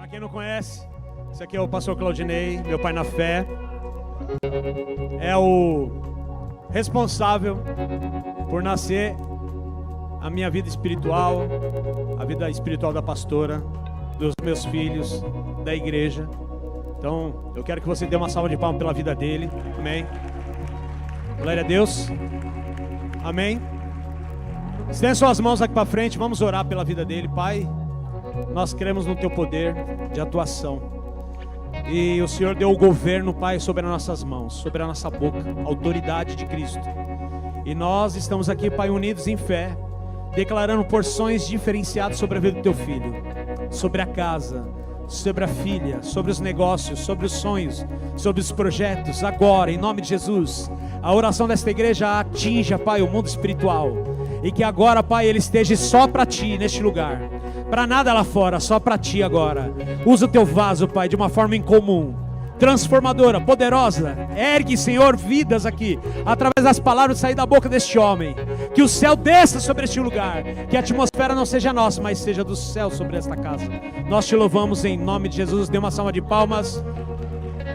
Para quem não conhece, esse aqui é o pastor Claudinei, meu pai na fé. É o responsável por nascer a minha vida espiritual, a vida espiritual da pastora, dos meus filhos, da igreja. Então, eu quero que você dê uma salva de palmas pela vida dele. Amém. Glória a Deus. Amém. Estenda suas mãos aqui para frente, vamos orar pela vida dele. Pai, nós cremos no teu poder de atuação. E o Senhor deu o governo, Pai, sobre as nossas mãos, sobre a nossa boca, a autoridade de Cristo. E nós estamos aqui, Pai, unidos em fé, declarando porções diferenciadas sobre a vida do teu filho, sobre a casa, sobre a filha, sobre os negócios, sobre os sonhos, sobre os projetos. Agora, em nome de Jesus, a oração desta igreja atinja, Pai, o mundo espiritual. E que agora, Pai, ele esteja só para Ti neste lugar. Para nada lá fora, só para Ti agora. Usa o Teu vaso, Pai, de uma forma incomum, transformadora, poderosa. Ergue, Senhor, vidas aqui, através das palavras que saem da boca deste homem. Que o céu desça sobre este lugar. Que a atmosfera não seja nossa, mas seja do céu sobre esta casa. Nós Te louvamos em nome de Jesus. Dê uma salva de palmas.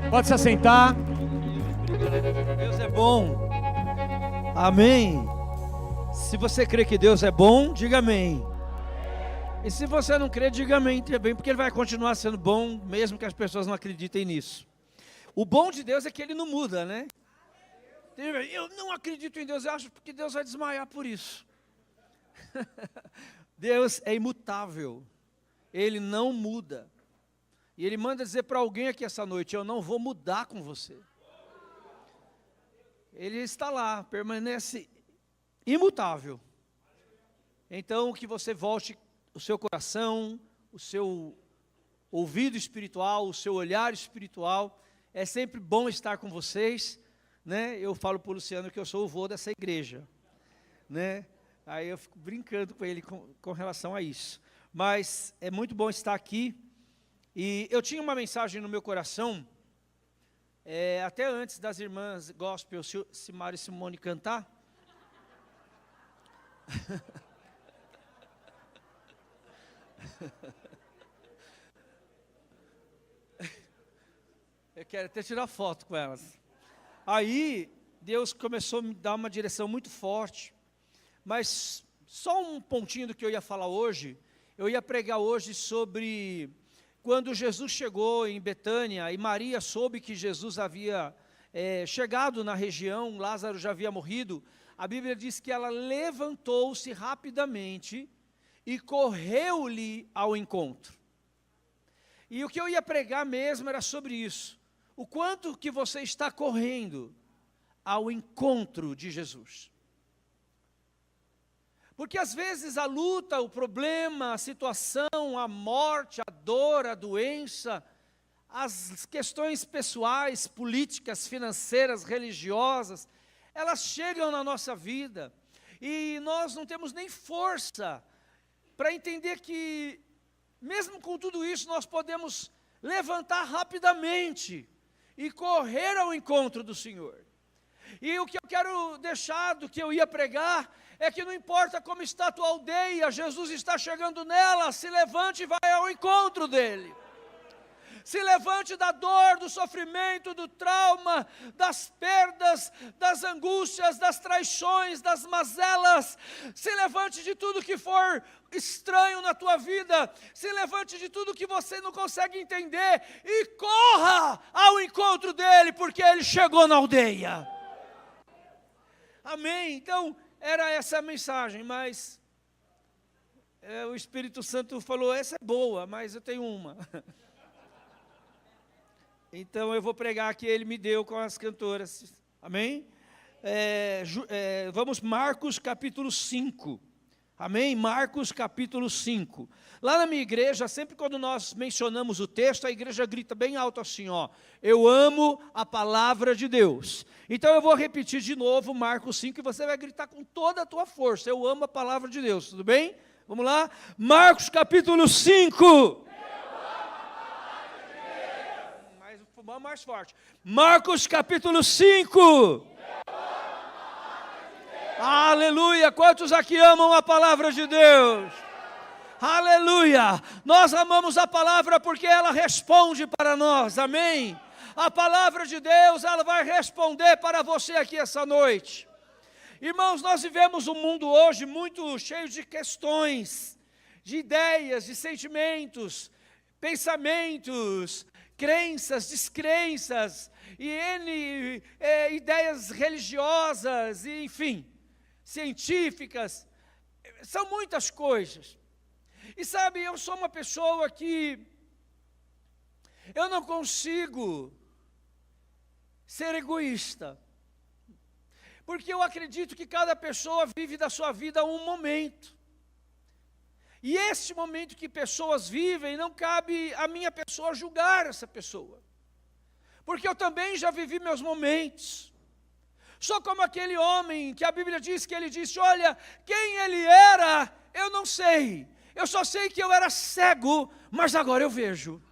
Pode se assentar. Deus é bom. Amém. Se você crê que Deus é bom, diga amém. E se você não crê, diga amém também, porque Ele vai continuar sendo bom, mesmo que as pessoas não acreditem nisso. O bom de Deus é que Ele não muda, né? Eu não acredito em Deus, eu acho que Deus vai desmaiar por isso. Deus é imutável, Ele não muda. E Ele manda dizer para alguém aqui essa noite: eu não vou mudar com você. Ele está lá, permanece imutável. Então que você volte o seu coração, o seu ouvido espiritual, o seu olhar espiritual. É sempre bom estar com vocês, né? Eu falo para o Luciano que eu sou o vô dessa igreja, né? Aí eu fico brincando com ele com relação a isso. Mas é muito bom estar aqui. E eu tinha uma mensagem no meu coração, até antes das irmãs gospel Simara e Simone cantar. Eu quero até tirar foto com elas. Aí Deus começou a me dar uma direção muito forte. Mas só um pontinho do que eu ia falar hoje. Eu ia pregar hoje sobre quando Jesus chegou em Betânia e Maria soube que Jesus havia chegado na região, Lázaro já havia morrido. A Bíblia diz que ela levantou-se rapidamente e correu-lhe ao encontro. E o que eu ia pregar mesmo era sobre isso. O quanto que você está correndo ao encontro de Jesus. Porque às vezes a luta, o problema, a situação, a morte, a dor, a doença, as questões pessoais, políticas, financeiras, religiosas, elas chegam na nossa vida e nós não temos nem força para entender que, mesmo com tudo isso, nós podemos levantar rapidamente e correr ao encontro do Senhor. E o que eu quero deixar do que eu ia pregar é que não importa como está a tua aldeia, Jesus está chegando nela. Se levante e vai ao encontro dele. Se levante da dor, do sofrimento, do trauma, das perdas, das angústias, das traições, das mazelas. Se levante de tudo que for estranho na tua vida. Se levante de tudo que você não consegue entender e corra ao encontro dele, porque ele chegou na aldeia. Amém? Então, era essa a mensagem, mas o Espírito Santo falou: essa é boa, mas eu tenho uma. Então eu vou pregar que ele me deu com as cantoras. Amém? Vamos, Marcos capítulo 5. Amém? Marcos capítulo 5. Lá na minha igreja, sempre quando nós mencionamos o texto, a igreja grita bem alto assim, ó: eu amo a palavra de Deus. Então eu vou repetir de novo Marcos 5 e você vai gritar com toda a tua força: eu amo a palavra de Deus. Tudo bem? Vamos lá? Marcos capítulo 5. Vamos mais forte. Marcos capítulo 5. Aleluia. Quantos aqui amam a palavra de Deus? Aleluia! Nós amamos a palavra porque ela responde para nós, amém? A palavra de Deus, ela vai responder para você aqui essa noite. Irmãos, nós vivemos um mundo hoje muito cheio de questões, de ideias, de sentimentos, pensamentos, crenças, descrenças, e ideias religiosas, e, enfim, científicas, são muitas coisas. E sabe, eu sou uma pessoa que eu não consigo ser egoísta, porque eu acredito que cada pessoa vive da sua vida um momento, e esse momento que pessoas vivem, não cabe a minha pessoa julgar essa pessoa, porque eu também já vivi meus momentos. Sou como aquele homem que a Bíblia diz que ele disse: olha, quem ele era, eu não sei, eu só sei que eu era cego, mas agora eu vejo.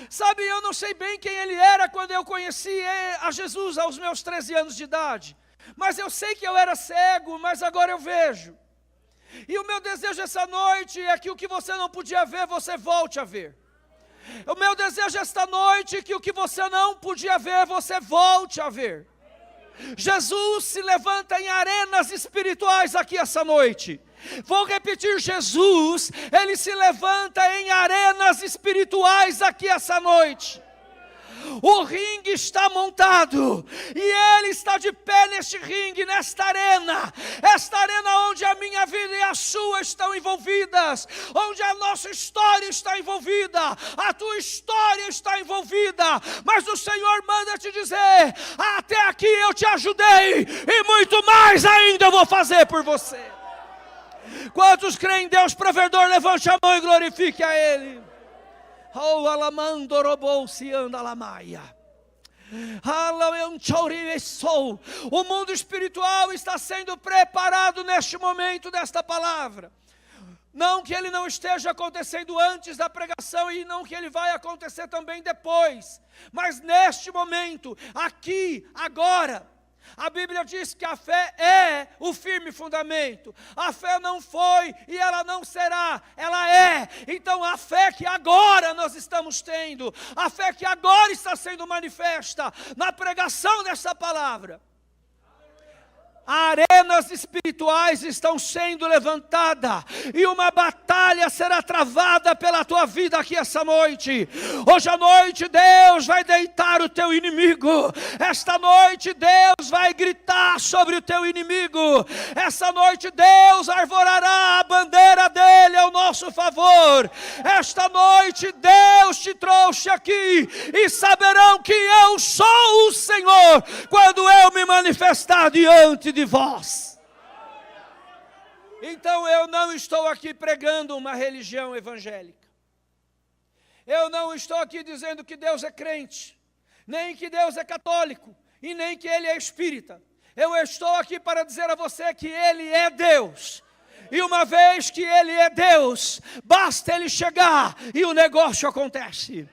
Sabe, eu não sei bem quem ele era quando eu conheci a Jesus aos meus 13 anos de idade, mas eu sei que eu era cego, mas agora eu vejo. E o meu desejo essa noite é que o que você não podia ver, você volte a ver. O meu desejo esta noite é que o que você não podia ver, você volte a ver. Jesus se levanta em arenas espirituais aqui essa noite. Vou repetir, Jesus, ele se levanta em arenas espirituais aqui essa noite. O ringue está montado, e ele está de pé neste ringue, nesta arena. Esta arena onde a minha vida e a sua estão envolvidas, onde a nossa história está envolvida, a tua história está envolvida. Mas o Senhor manda te dizer: até aqui eu te ajudei, e muito mais ainda eu vou fazer por você. Quantos creem em Deus provedor, levante a mão e glorifique a Ele. Oh, alamando robou se anda lamaia. O mundo espiritual está sendo preparado neste momento desta palavra. Não que ele não esteja acontecendo antes da pregação, e não que ele vai acontecer também depois, mas neste momento, aqui, agora. A Bíblia diz que a fé é o firme fundamento. A fé não foi e ela não será, ela é. Então a fé que agora nós estamos tendo, a fé que agora está sendo manifesta na pregação dessa palavra. Arenas espirituais estão sendo levantadas, e uma batalha será travada pela tua vida aqui essa noite. Hoje à noite Deus vai deitar o teu inimigo. Esta noite Deus vai gritar sobre o teu inimigo. Esta noite Deus arvorará a bandeira dele ao nosso favor. Esta noite Deus te trouxe aqui, e saberão que eu sou o Senhor quando eu me manifestar diante de vós. Então eu não estou aqui pregando uma religião evangélica. Eu não estou aqui dizendo que Deus é crente, nem que Deus é católico, e nem que Ele é espírita. Eu estou aqui para dizer a você que Ele é Deus. E uma vez que Ele é Deus, basta Ele chegar e o negócio acontece.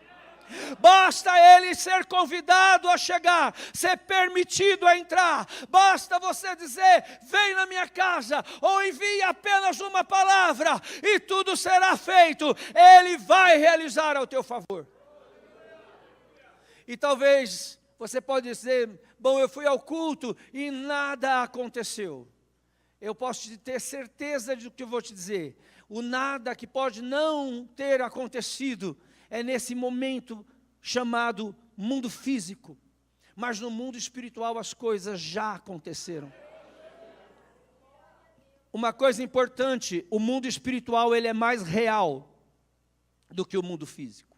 Basta ele ser convidado a chegar, ser permitido a entrar. Basta você dizer: vem na minha casa, ou envie apenas uma palavra, e tudo será feito. Ele vai realizar ao teu favor. E talvez você pode dizer: bom, eu fui ao culto e nada aconteceu. Eu posso ter certeza do que eu vou te dizer. O nada que pode não ter acontecido é nesse momento chamado mundo físico. Mas no mundo espiritual as coisas já aconteceram. Uma coisa importante: o mundo espiritual ele é mais real do que o mundo físico.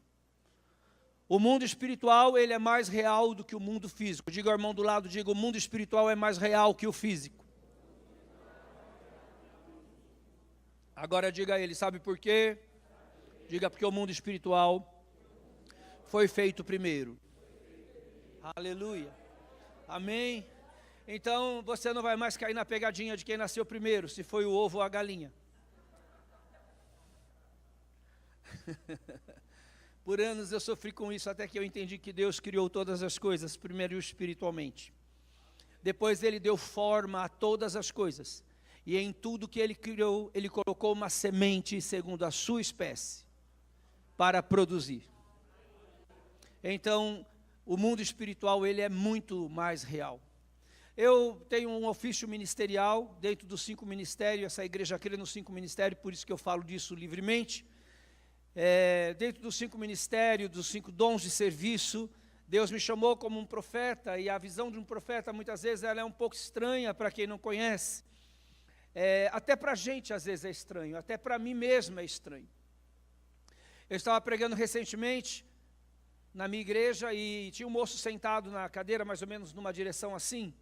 O mundo espiritual ele é mais real do que o mundo físico. Diga ao irmão do lado, diga: o mundo espiritual é mais real que o físico. Agora diga a ele: sabe por quê? Diga: porque o mundo espiritual foi feito primeiro. Aleluia. Amém. Então você não vai mais cair na pegadinha de quem nasceu primeiro, se foi o ovo ou a galinha. Por anos eu sofri com isso, até que eu entendi que Deus criou todas as coisas, primeiro espiritualmente. Depois Ele deu forma a todas as coisas. E em tudo que ele criou, ele colocou uma semente segundo a sua espécie, para produzir. Então, o mundo espiritual, ele é muito mais real. Eu tenho um ofício ministerial, dentro dos 5 ministérios, essa igreja crê nos 5 ministérios, por isso que eu falo disso livremente. Dentro dos 5 ministérios, dos 5 dons de serviço, Deus me chamou como um profeta, e a visão de um profeta, muitas vezes, ela é um pouco estranha para quem não conhece. Até para a gente, às vezes, é estranho, até para mim mesmo é estranho. Eu estava pregando recentemente na minha igreja, e tinha um moço sentado na cadeira, mais ou menos numa direção assim,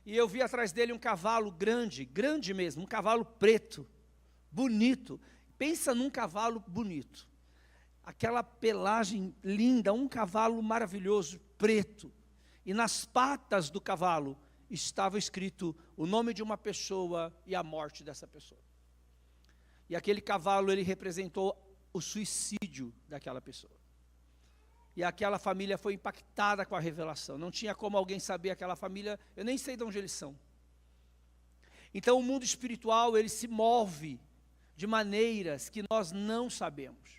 e eu vi atrás dele um cavalo grande, grande mesmo, um cavalo preto, bonito. Pensa num cavalo bonito, aquela pelagem linda, um cavalo maravilhoso, preto, e nas patas do cavalo estava escrito o nome de uma pessoa e a morte dessa pessoa. E aquele cavalo, ele representou o suicídio daquela pessoa. E aquela família foi impactada com a revelação. Não tinha como alguém saber, aquela família, eu nem sei de onde eles são. Então o mundo espiritual, ele se move de maneiras que nós não sabemos.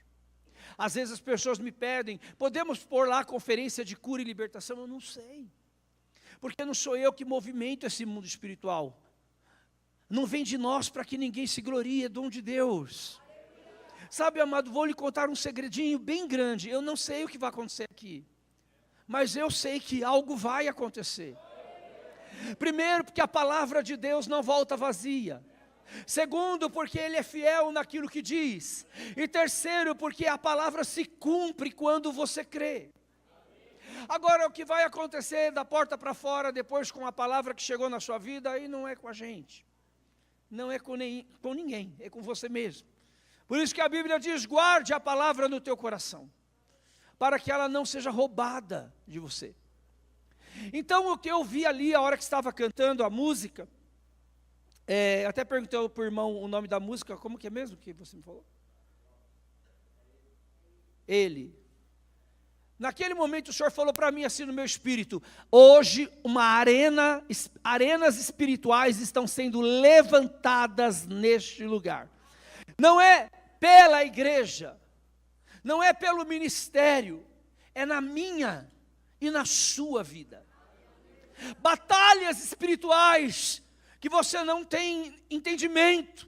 Às vezes as pessoas me pedem, podemos pôr lá a conferência de cura e libertação? Eu não sei. Porque não sou eu que movimento esse mundo espiritual. Não vem de nós para que ninguém se glorie, é dom de Deus. Sabe, amado, vou lhe contar um segredinho bem grande. Eu não sei o que vai acontecer aqui, mas eu sei que algo vai acontecer. Primeiro, porque a palavra de Deus não volta vazia. Segundo, porque Ele é fiel naquilo que diz. E terceiro, porque a palavra se cumpre quando você crê. Agora, o que vai acontecer da porta para fora, depois com a palavra que chegou na sua vida, aí não é com a gente. Não é com ninguém, é com você mesmo. Por isso que a Bíblia diz, guarde a palavra no teu coração, para que ela não seja roubada de você. Então, o que eu vi ali, a hora que estava cantando a música, até perguntei para o irmão o nome da música, como que é mesmo que você me falou? Ele. Naquele momento o Senhor falou para mim assim no meu espírito, hoje arenas espirituais estão sendo levantadas neste lugar. Não é pela igreja, não é pelo ministério, é na minha e na sua vida. Batalhas espirituais que você não tem entendimento.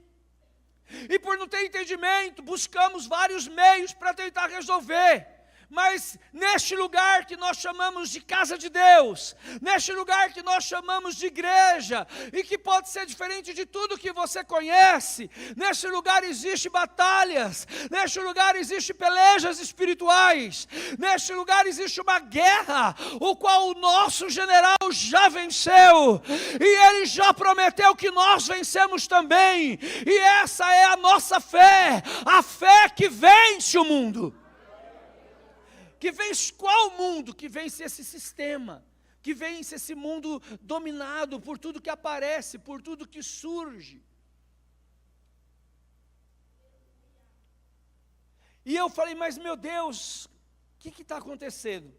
E por não ter entendimento, buscamos vários meios para tentar resolver. Mas neste lugar que nós chamamos de casa de Deus, neste lugar que nós chamamos de igreja, e que pode ser diferente de tudo que você conhece, neste lugar existe batalhas, neste lugar existe pelejas espirituais, neste lugar existe uma guerra, o qual o nosso general já venceu, e ele já prometeu que nós vencemos também, e essa é a nossa fé, a fé que vence o mundo. Que vence qual mundo? Que vence esse sistema, que vence esse mundo dominado por tudo que aparece, por tudo que surge. E eu falei, mas meu Deus, o que está acontecendo?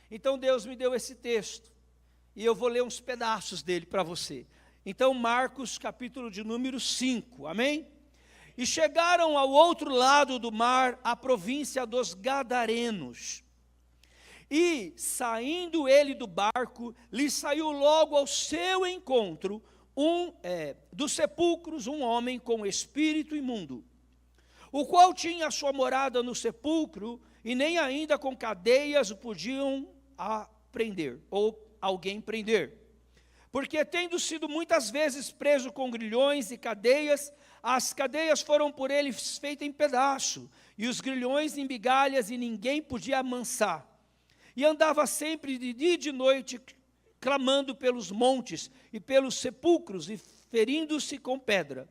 Então Deus me deu esse texto, e eu vou ler uns pedaços dele para você. Então Marcos capítulo de número 5, amém? E chegaram ao outro lado do mar, a província dos Gadarenos. E, saindo ele do barco, lhe saiu logo ao seu encontro, dos sepulcros, um homem com espírito imundo, o qual tinha a sua morada no sepulcro, e nem ainda com cadeias o podiam prender, ou alguém prender. Porque tendo sido muitas vezes preso com grilhões e cadeias, as cadeias foram por ele feitas em pedaço, e os grilhões em migalhas, e ninguém podia amansar. E andava sempre de dia e de noite, clamando pelos montes e pelos sepulcros, e ferindo-se com pedra.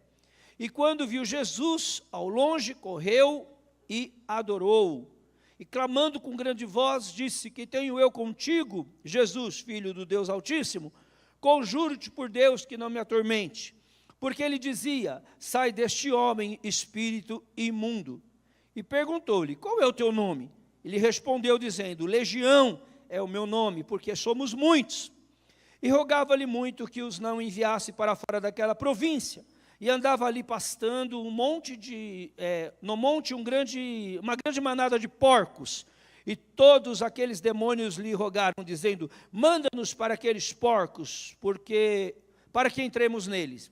E quando viu Jesus, ao longe, correu e adorou. E clamando com grande voz, disse, que tenho eu contigo, Jesus, Filho do Deus Altíssimo? Conjuro-te por Deus que não me atormente. Porque ele dizia, sai deste homem, espírito imundo. E perguntou-lhe, qual é o teu nome? Ele respondeu dizendo, Legião é o meu nome, porque somos muitos. E rogava-lhe muito que os não enviasse para fora daquela província. e andava ali pastando no monte uma grande manada de porcos. E todos aqueles demônios lhe rogaram, dizendo: manda-nos para aqueles porcos, para que entremos neles.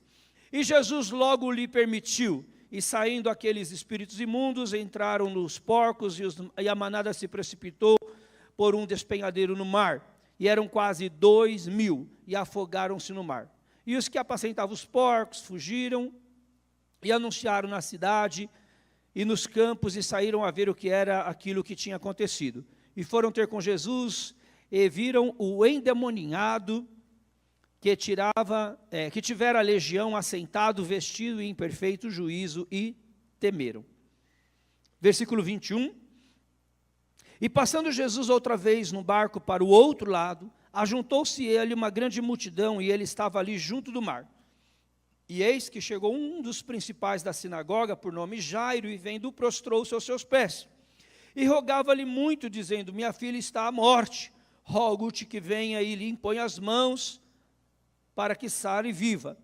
E Jesus logo lhe permitiu, e saindo aqueles espíritos imundos, entraram nos porcos, e a manada se precipitou por um despenhadeiro no mar. E eram quase 2.000, e afogaram-se no mar. E os que apacentavam os porcos fugiram, e anunciaram na cidade e nos campos, e saíram a ver o que era aquilo que tinha acontecido. E foram ter com Jesus, e viram o endemoniado, que tivera a legião, assentado, vestido e em perfeito juízo, e temeram. Versículo 21. E passando Jesus outra vez no barco para o outro lado, ajuntou-se ele uma grande multidão, e ele estava ali junto do mar. E eis que chegou um dos principais da sinagoga, por nome Jairo, e vendo, prostrou-se aos seus pés. E rogava-lhe muito, dizendo: minha filha está à morte, rogo-te que venha e lhe impõe as mãos, para que sare viva.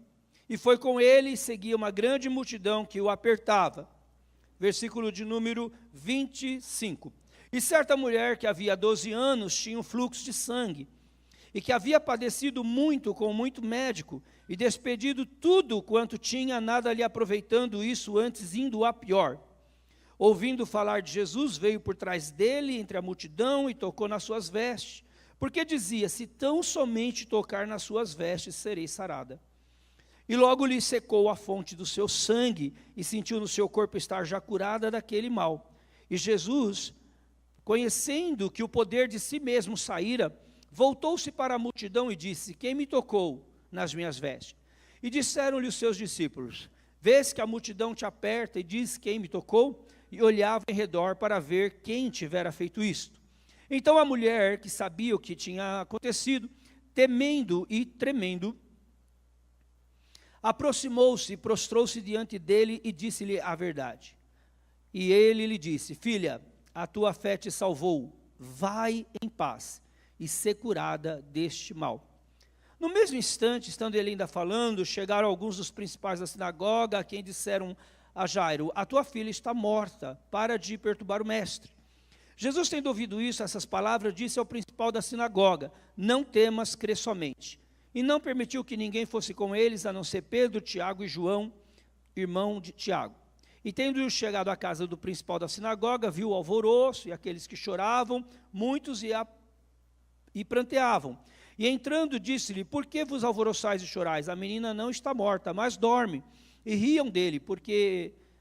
E foi com ele, e seguia uma grande multidão que o apertava. Versículo de número 25. E certa mulher que havia 12 anos tinha um fluxo de sangue, e que havia padecido muito com muito médico, e despedido tudo quanto tinha, nada lhe aproveitando isso, antes indo a pior. Ouvindo falar de Jesus, veio por trás dele, entre a multidão, e tocou nas suas vestes, porque dizia: se tão somente tocar nas suas vestes, serei sarada. E logo lhe secou a fonte do seu sangue, e sentiu no seu corpo estar já curada daquele mal. E Jesus, conhecendo que o poder de si mesmo saíra, voltou-se para a multidão e disse: quem me tocou nas minhas vestes? E disseram-lhe os seus discípulos: vês que a multidão te aperta e diz: quem me tocou? E olhava em redor para ver quem tivera feito isto. Então a mulher, que sabia o que tinha acontecido, temendo e tremendo, aproximou-se, prostrou-se diante dele e disse-lhe a verdade. E ele lhe disse: filha, a tua fé te salvou, vai em paz e ser curada deste mal. No mesmo instante, estando ele ainda falando, chegaram alguns dos principais da sinagoga, a quem disseram a Jairo: a tua filha está morta, para de perturbar o mestre. Jesus, tendo ouvido isso, essas palavras, disse ao principal da sinagoga: não temas, crê somente. E não permitiu que ninguém fosse com eles, a não ser Pedro, Tiago e João, irmão de Tiago. E tendo chegado à casa do principal da sinagoga, viu o alvoroço e aqueles que choravam, muitos e pranteavam. E entrando, disse-lhe: por que vos alvoroçais e chorais? A menina não está morta, mas dorme. E riam dele,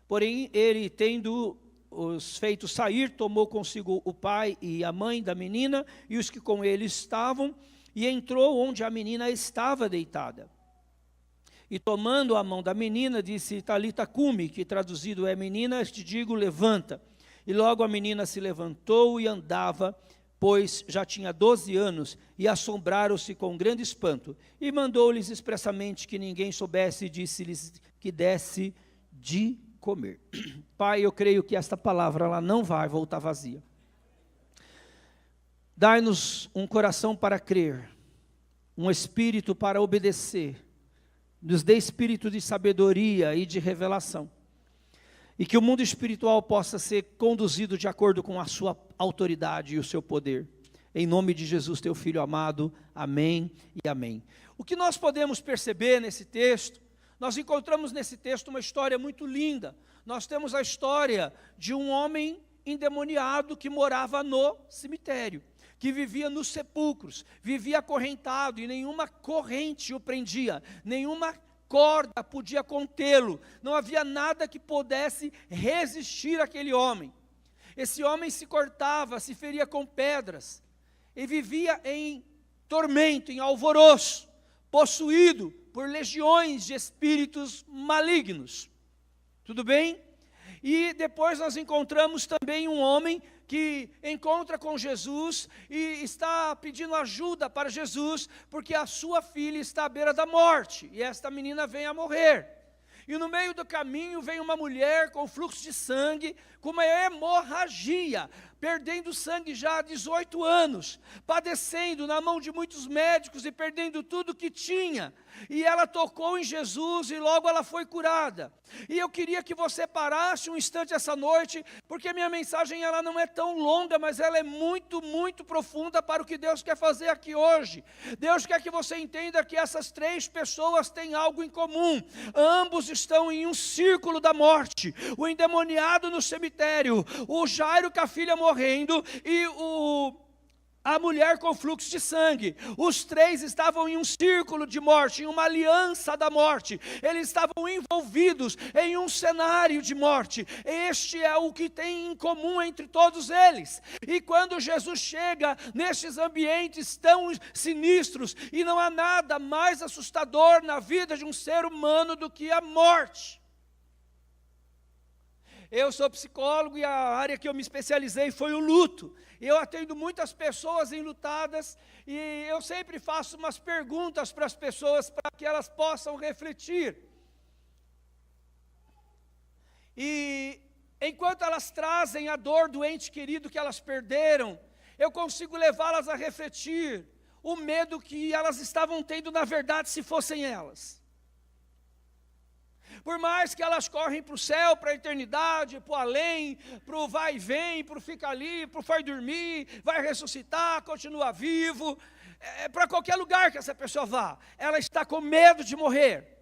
porém ele, tendo os feito sair, tomou consigo o pai e a mãe da menina e os que com ele estavam, e entrou onde a menina estava deitada. E tomando a mão da menina, disse: Talita cumi, que traduzido é: menina, te digo, levanta. E logo a menina se levantou e andava, pois já tinha 12 anos, e assombraram-se com grande espanto. E mandou-lhes expressamente que ninguém soubesse, e disse-lhes que desse de comer. Pai, eu creio que esta palavra ela não vai voltar vazia. Dai-nos um coração para crer, um espírito para obedecer, nos dê espírito de sabedoria e de revelação, e que o mundo espiritual possa ser conduzido de acordo com a sua autoridade e o seu poder. Em nome de Jesus, teu Filho amado, amém e amém. O que nós podemos perceber nesse texto, nós encontramos nesse texto uma história muito linda. Nós temos a história de um homem endemoniado que morava no cemitério, que vivia nos sepulcros, vivia acorrentado, e nenhuma corrente o prendia, nenhuma corda podia contê-lo, não havia nada que pudesse resistir àquele homem. Esse homem se cortava, se feria com pedras, e vivia em tormento, em alvoroço, possuído por legiões de espíritos malignos. Tudo bem? E depois nós encontramos também um homem que encontra com Jesus e está pedindo ajuda para Jesus, porque a sua filha está à beira da morte, e esta menina vem a morrer. E no meio do caminho vem uma mulher com fluxo de sangue, com uma hemorragia, perdendo sangue já há 18 anos, padecendo na mão de muitos médicos e perdendo tudo que tinha. E ela tocou em Jesus e logo ela foi curada. E eu queria que você parasse um instante essa noite, porque a minha mensagem ela não é tão longa, mas ela é muito, muito profunda para o que Deus quer fazer aqui hoje. Deus quer que você entenda que essas 3 pessoas têm algo em comum. Ambos estão em um círculo da morte. O endemoniado no cemitério, o Jairo com a filha morrendo e a mulher com fluxo de sangue. Os 3 estavam em um círculo de morte, em uma aliança da morte. Eles estavam envolvidos em um cenário de morte. Este é o que tem em comum entre todos eles. E quando Jesus chega nesses ambientes tão sinistros, e não há nada mais assustador na vida de um ser humano do que a morte. Eu sou psicólogo e a área que eu me especializei foi o luto. Eu atendo muitas pessoas enlutadas e eu sempre faço umas perguntas para as pessoas para que elas possam refletir. E enquanto elas trazem a dor do ente querido que elas perderam, eu consigo levá-las a refletir o medo que elas estavam tendo na verdade se fossem elas. Por mais que elas correm para o céu, para a eternidade, para o além, para o vai e vem, para o fica ali, para o vai dormir, vai ressuscitar, continua vivo, para qualquer lugar que essa pessoa vá, ela está com medo de morrer.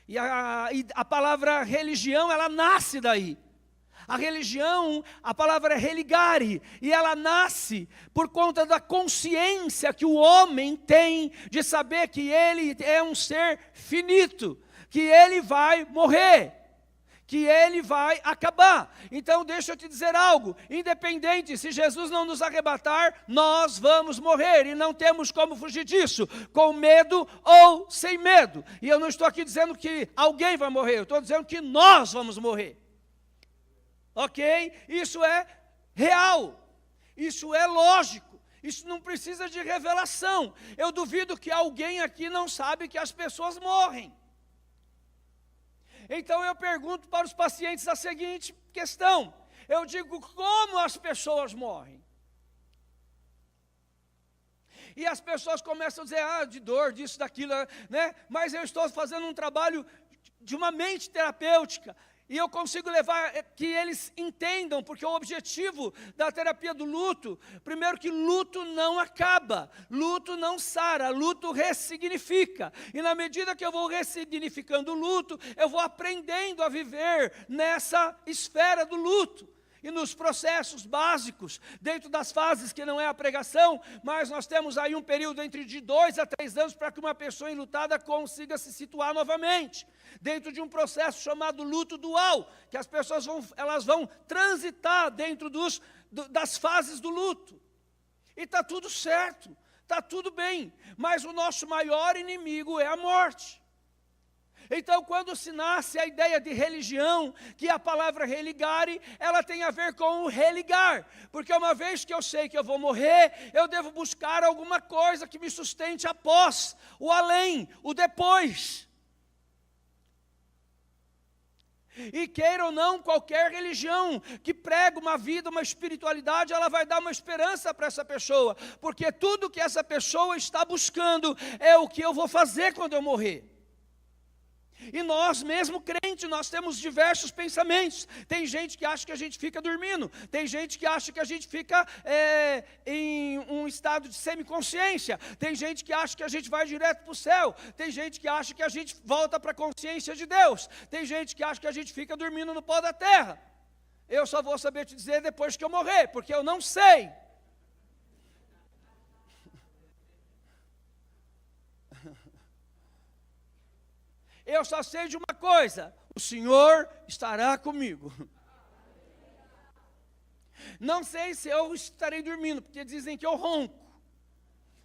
E a palavra religião, ela nasce daí. A religião, a palavra é religare, e ela nasce por conta da consciência que o homem tem de saber que ele é um ser finito, que ele vai morrer, que ele vai acabar. Então deixa eu te dizer algo, independente se Jesus não nos arrebatar, nós vamos morrer, e não temos como fugir disso, com medo ou sem medo. E eu não estou aqui dizendo que alguém vai morrer, eu estou dizendo que nós vamos morrer. Ok? Isso é real, isso é lógico, isso não precisa de revelação. Eu duvido que alguém aqui não sabe que as pessoas morrem. Então eu pergunto para os pacientes a seguinte questão, eu digo, como as pessoas morrem? E as pessoas começam a dizer, de dor, disso, daquilo, né? Mas eu estou fazendo um trabalho de uma mente terapêutica, e eu consigo levar que eles entendam, porque o objetivo da terapia do luto, primeiro que luto não acaba, luto não sara, luto ressignifica. E na medida que eu vou ressignificando o luto, eu vou aprendendo a viver nessa esfera do luto. E nos processos básicos, dentro das fases que não é a pregação, mas nós temos aí um período entre de 2 a 3 anos para que uma pessoa enlutada consiga se situar novamente. Dentro de um processo chamado luto dual, que as pessoas vão transitar dentro das fases do luto. E está tudo certo, está tudo bem, mas o nosso maior inimigo é a morte. Então, quando se nasce a ideia de religião, que a palavra religare, ela tem a ver com o religar, porque uma vez que eu sei que eu vou morrer, eu devo buscar alguma coisa que me sustente após, o além, o depois. E queira ou não, qualquer religião que prega uma vida, uma espiritualidade, ela vai dar uma esperança para essa pessoa, porque tudo que essa pessoa está buscando é o que eu vou fazer quando eu morrer. E nós, mesmo crentes, nós temos diversos pensamentos. Tem gente que acha que a gente fica dormindo, tem gente que acha que a gente fica em um estado de semiconsciência, tem gente que acha que a gente vai direto para o céu, tem gente que acha que a gente volta para a consciência de Deus, tem gente que acha que a gente fica dormindo no pó da terra. Eu só vou saber te dizer depois que eu morrer, porque eu não sei. Eu só sei de uma coisa, o Senhor estará comigo. Não sei se eu estarei dormindo, porque dizem que eu ronco.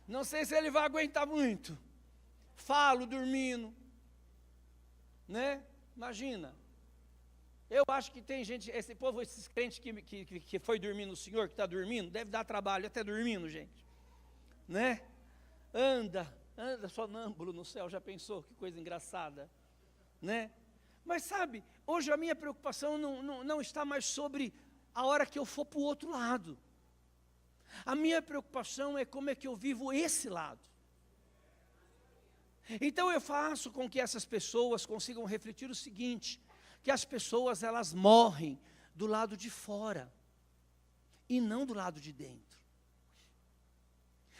Não sei se ele vai aguentar muito. Falo dormindo, né? Imagina. Eu acho que tem gente, esse povo, esses crentes que foi dormir no Senhor, que está dormindo, deve dar trabalho até dormindo, gente. Né? Anda sonâmbulo no céu, já pensou? Que coisa engraçada. né? Mas sabe, hoje a minha preocupação não está mais sobre a hora que eu for para o outro lado. A minha preocupação é como é que eu vivo esse lado. Então eu faço com que essas pessoas consigam refletir o seguinte, que as pessoas elas morrem do lado de fora e não do lado de dentro.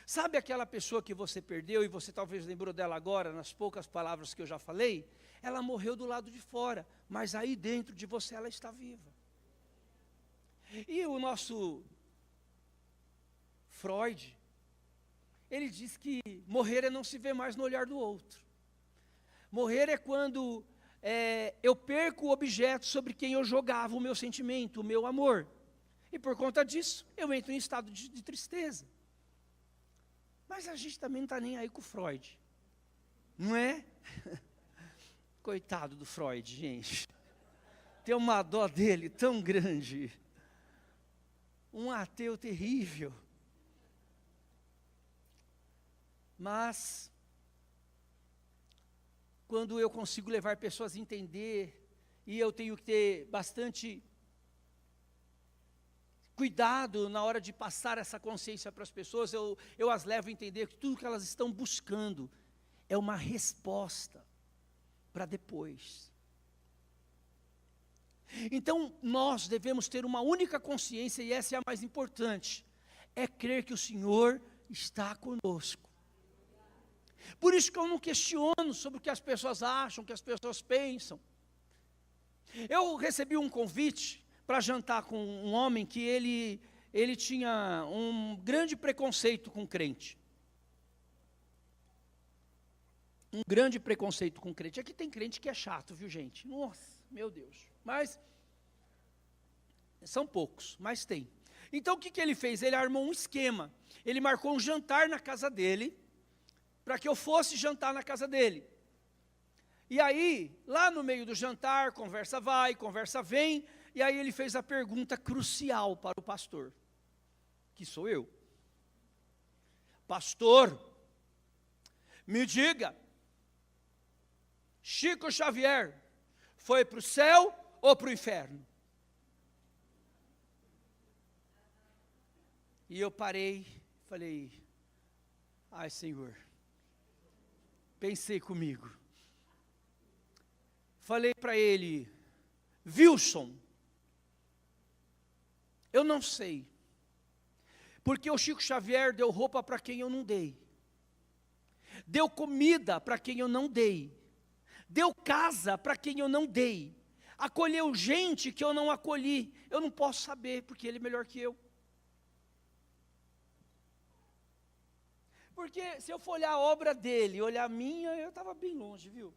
Sabe aquela pessoa que você perdeu e você talvez lembrou dela agora, nas poucas palavras que eu já falei? Ela morreu do lado de fora, mas aí dentro de você ela está viva. E o nosso Freud, ele diz que morrer é não se ver mais no olhar do outro. Morrer é quando eu perco o objeto sobre quem eu jogava o meu sentimento, o meu amor. E por conta disso, eu entro em estado de tristeza. Mas a gente também não está nem aí com o Freud, não é? Coitado do Freud, gente. Tem uma dó dele tão grande. Um ateu terrível. Mas, quando eu consigo levar pessoas a entender, e eu tenho que ter bastante cuidado na hora de passar essa consciência para as pessoas, eu as levo a entender que tudo que elas estão buscando é uma resposta para depois. Então, nós devemos ter uma única consciência, e essa é a mais importante, é crer que o Senhor está conosco. Por isso que eu não questiono sobre o que as pessoas acham, o que as pessoas pensam. Eu recebi um convite para jantar com um homem que ele tinha um grande preconceito com crente. Um grande preconceito com crente. Aqui tem crente que é chato, viu, gente? Nossa, meu Deus. Mas, são poucos, mas tem. Então, o que ele fez? Ele armou um esquema. Ele marcou um jantar na casa dele, para que eu fosse jantar na casa dele. E aí, lá no meio do jantar, conversa vai, conversa vem, e aí ele fez a pergunta crucial para o pastor, que sou eu. Pastor, me diga, Chico Xavier foi para o céu ou para o inferno? E eu parei, falei, ai Senhor, pensei comigo. Falei para ele, Wilson, eu não sei, porque o Chico Xavier deu roupa para quem eu não dei, deu comida para quem eu não dei, deu casa para quem eu não dei, acolheu gente que eu não acolhi. Eu não posso saber, porque ele é melhor que eu. Porque se eu for olhar a obra dele, olhar a minha, eu estava bem longe, viu?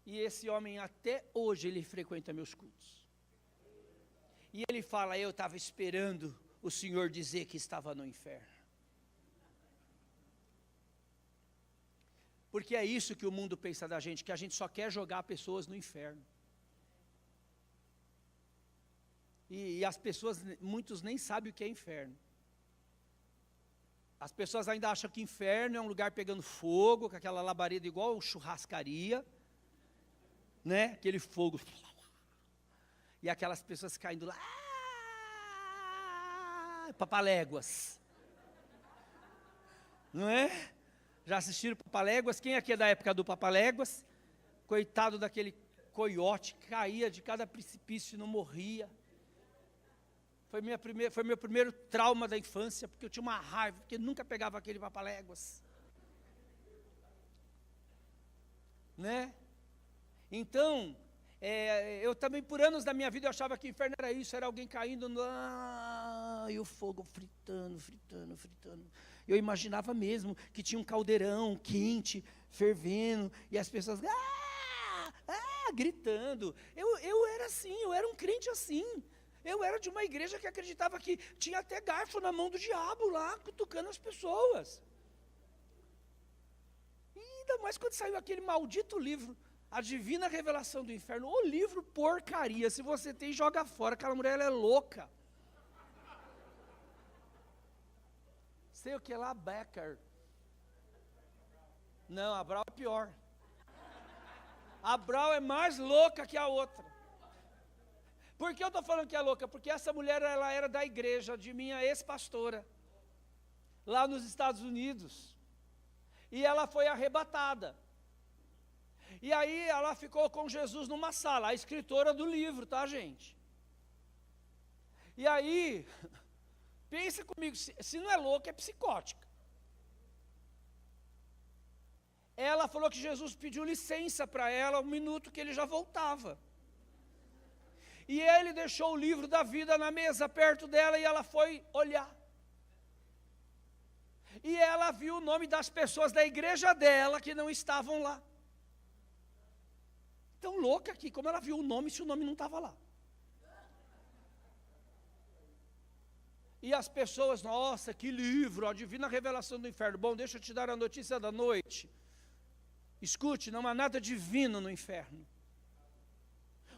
E esse homem até hoje, ele frequenta meus cultos. E ele fala, eu estava esperando o Senhor dizer que estava no inferno. Porque é isso que o mundo pensa da gente, que a gente só quer jogar pessoas no inferno. E as pessoas, muitos nem sabem o que é inferno. As pessoas ainda acham que inferno é um lugar pegando fogo, com aquela labareda igual churrascaria, né? Aquele fogo. E aquelas pessoas caindo lá, papaléguas. Não é? Já assistiram Papaléguas? Quem aqui é da época do Papaléguas? Coitado daquele coiote, caía de cada precipício e não morria. Foi meu primeiro trauma da infância, porque eu tinha uma raiva, porque nunca pegava aquele papaléguas. Né? Então, eu também, por anos da minha vida, eu achava que o inferno era isso, era alguém caindo, e o fogo fritando, fritando, fritando. Eu imaginava mesmo que tinha um caldeirão quente, fervendo, e as pessoas, gritando. Eu era assim, eu era um crente assim. Eu era de uma igreja que acreditava que tinha até garfo na mão do diabo lá, cutucando as pessoas. E ainda mais quando saiu aquele maldito livro, A Divina Revelação do Inferno. O livro porcaria, se você tem, joga fora, aquela mulher ela é louca. Sei o que lá, Becker. Não, a Brau é pior. A Brau é mais louca que a outra. Por que eu estou falando que é louca? Porque essa mulher, ela era da igreja de minha ex-pastora, lá nos Estados Unidos. E ela foi arrebatada. E aí ela ficou com Jesus numa sala, a escritora do livro, tá, gente? E aí, pensa comigo, se não é louca, é psicótica. Ela falou que Jesus pediu licença para ela, um minuto que ele já voltava. E ele deixou o livro da vida na mesa perto dela e ela foi olhar. E ela viu o nome das pessoas da igreja dela que não estavam lá. Tão louca aqui, como ela viu o nome se o nome não estava lá? E as pessoas, nossa, que livro, a Divina Revelação do Inferno. Bom, deixa eu te dar a notícia da noite. Escute, não há nada divino no inferno.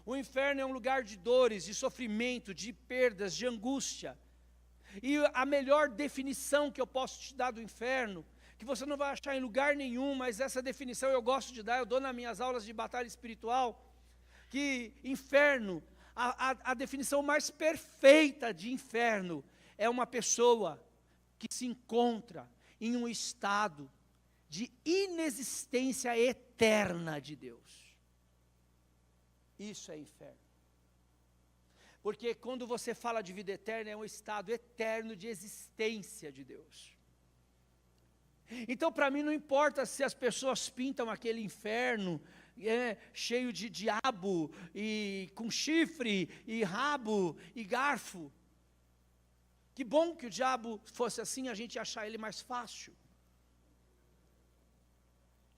O inferno é um lugar de dores, de sofrimento, de perdas, de angústia. E a melhor definição que eu posso te dar do inferno, que você não vai achar em lugar nenhum, mas essa definição eu gosto de dar, eu dou nas minhas aulas de batalha espiritual, que inferno, a definição mais perfeita de inferno, é uma pessoa que se encontra em um estado de inexistência eterna de Deus. Isso é inferno. Porque quando você fala de vida eterna, é um estado eterno de existência de Deus. Então, para mim, não importa se as pessoas pintam aquele inferno cheio de diabo, e com chifre, e rabo, e garfo. Que bom que o diabo fosse assim, a gente ia achar ele mais fácil.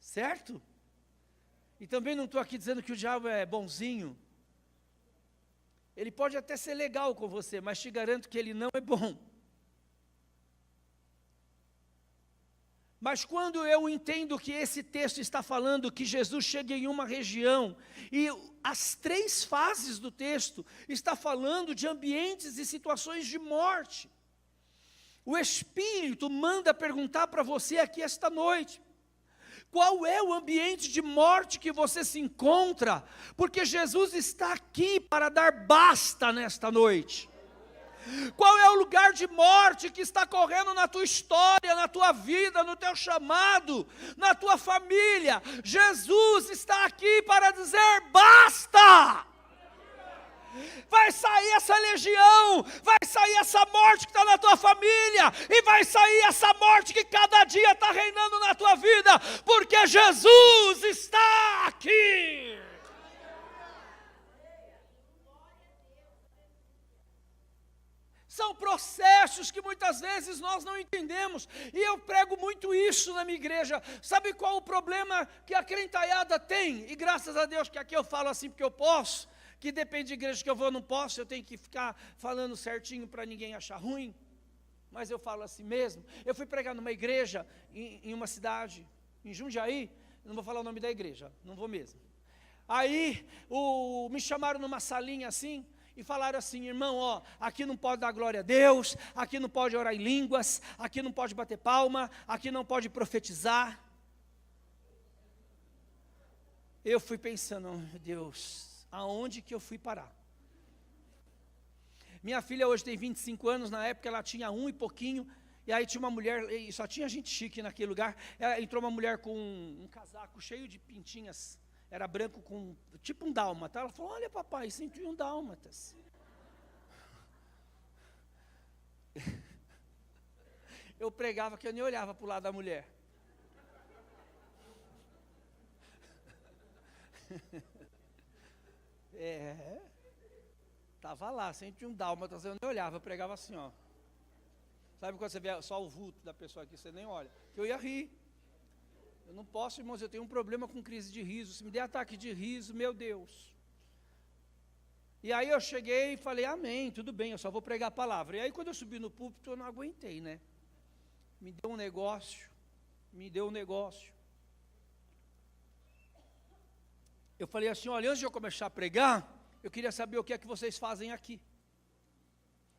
Certo? E também não estou aqui dizendo que o diabo é bonzinho. Ele pode até ser legal com você, mas te garanto que ele não é bom. Mas quando eu entendo que esse texto está falando que Jesus chega em uma região, e as 3 fases do texto está falando de ambientes e situações de morte, o Espírito manda perguntar para você aqui esta noite, qual é o ambiente de morte que você se encontra? Porque Jesus está aqui para dar basta nesta noite. Qual é o lugar de morte que está correndo na tua história, na tua vida, no teu chamado, na tua família? Jesus está aqui para dizer basta! Vai sair essa legião, vai sair essa morte que está na tua família, e vai sair essa morte que cada dia está reinando na tua vida, porque Jesus está aqui. São processos que muitas vezes nós não entendemos, e eu prego muito isso na minha igreja. Sabe qual o problema que a crentaiada tem? E graças a Deus que aqui eu falo assim porque eu posso, que depende de igreja que eu vou, não posso, eu tenho que ficar falando certinho para ninguém achar ruim, mas eu falo assim mesmo. Eu fui pregar numa igreja em uma cidade, em Jundiaí, não vou falar o nome da igreja, não vou mesmo. Aí me chamaram numa salinha assim, e falaram assim: irmão, ó, aqui não pode dar glória a Deus, aqui não pode orar em línguas, aqui não pode bater palma, aqui não pode profetizar. Eu fui pensando, oh, meu Deus, aonde que eu fui parar? Minha filha hoje tem 25 anos, na época ela tinha 1 e pouquinho, e aí tinha uma mulher, e só tinha gente chique naquele lugar, entrou uma mulher com um casaco cheio de pintinhas, era branco com, tipo um dálmata. Ela falou: olha papai, 101 dálmatas. Eu pregava que eu nem olhava para o lado da mulher. Estava lá, 101 dálmatas, eu nem olhava, eu pregava assim, ó. Sabe quando você vê só o vulto da pessoa aqui, você nem olha? Que eu ia rir. Eu não posso, irmãos, eu tenho um problema com crise de riso. Se me der ataque de riso, meu Deus. E aí eu cheguei e falei: amém, tudo bem, eu só vou pregar a palavra. E aí quando eu subi no púlpito, eu não aguentei, né? Me deu um negócio. Eu falei assim: olha, antes de eu começar a pregar, eu queria saber o que é que vocês fazem aqui.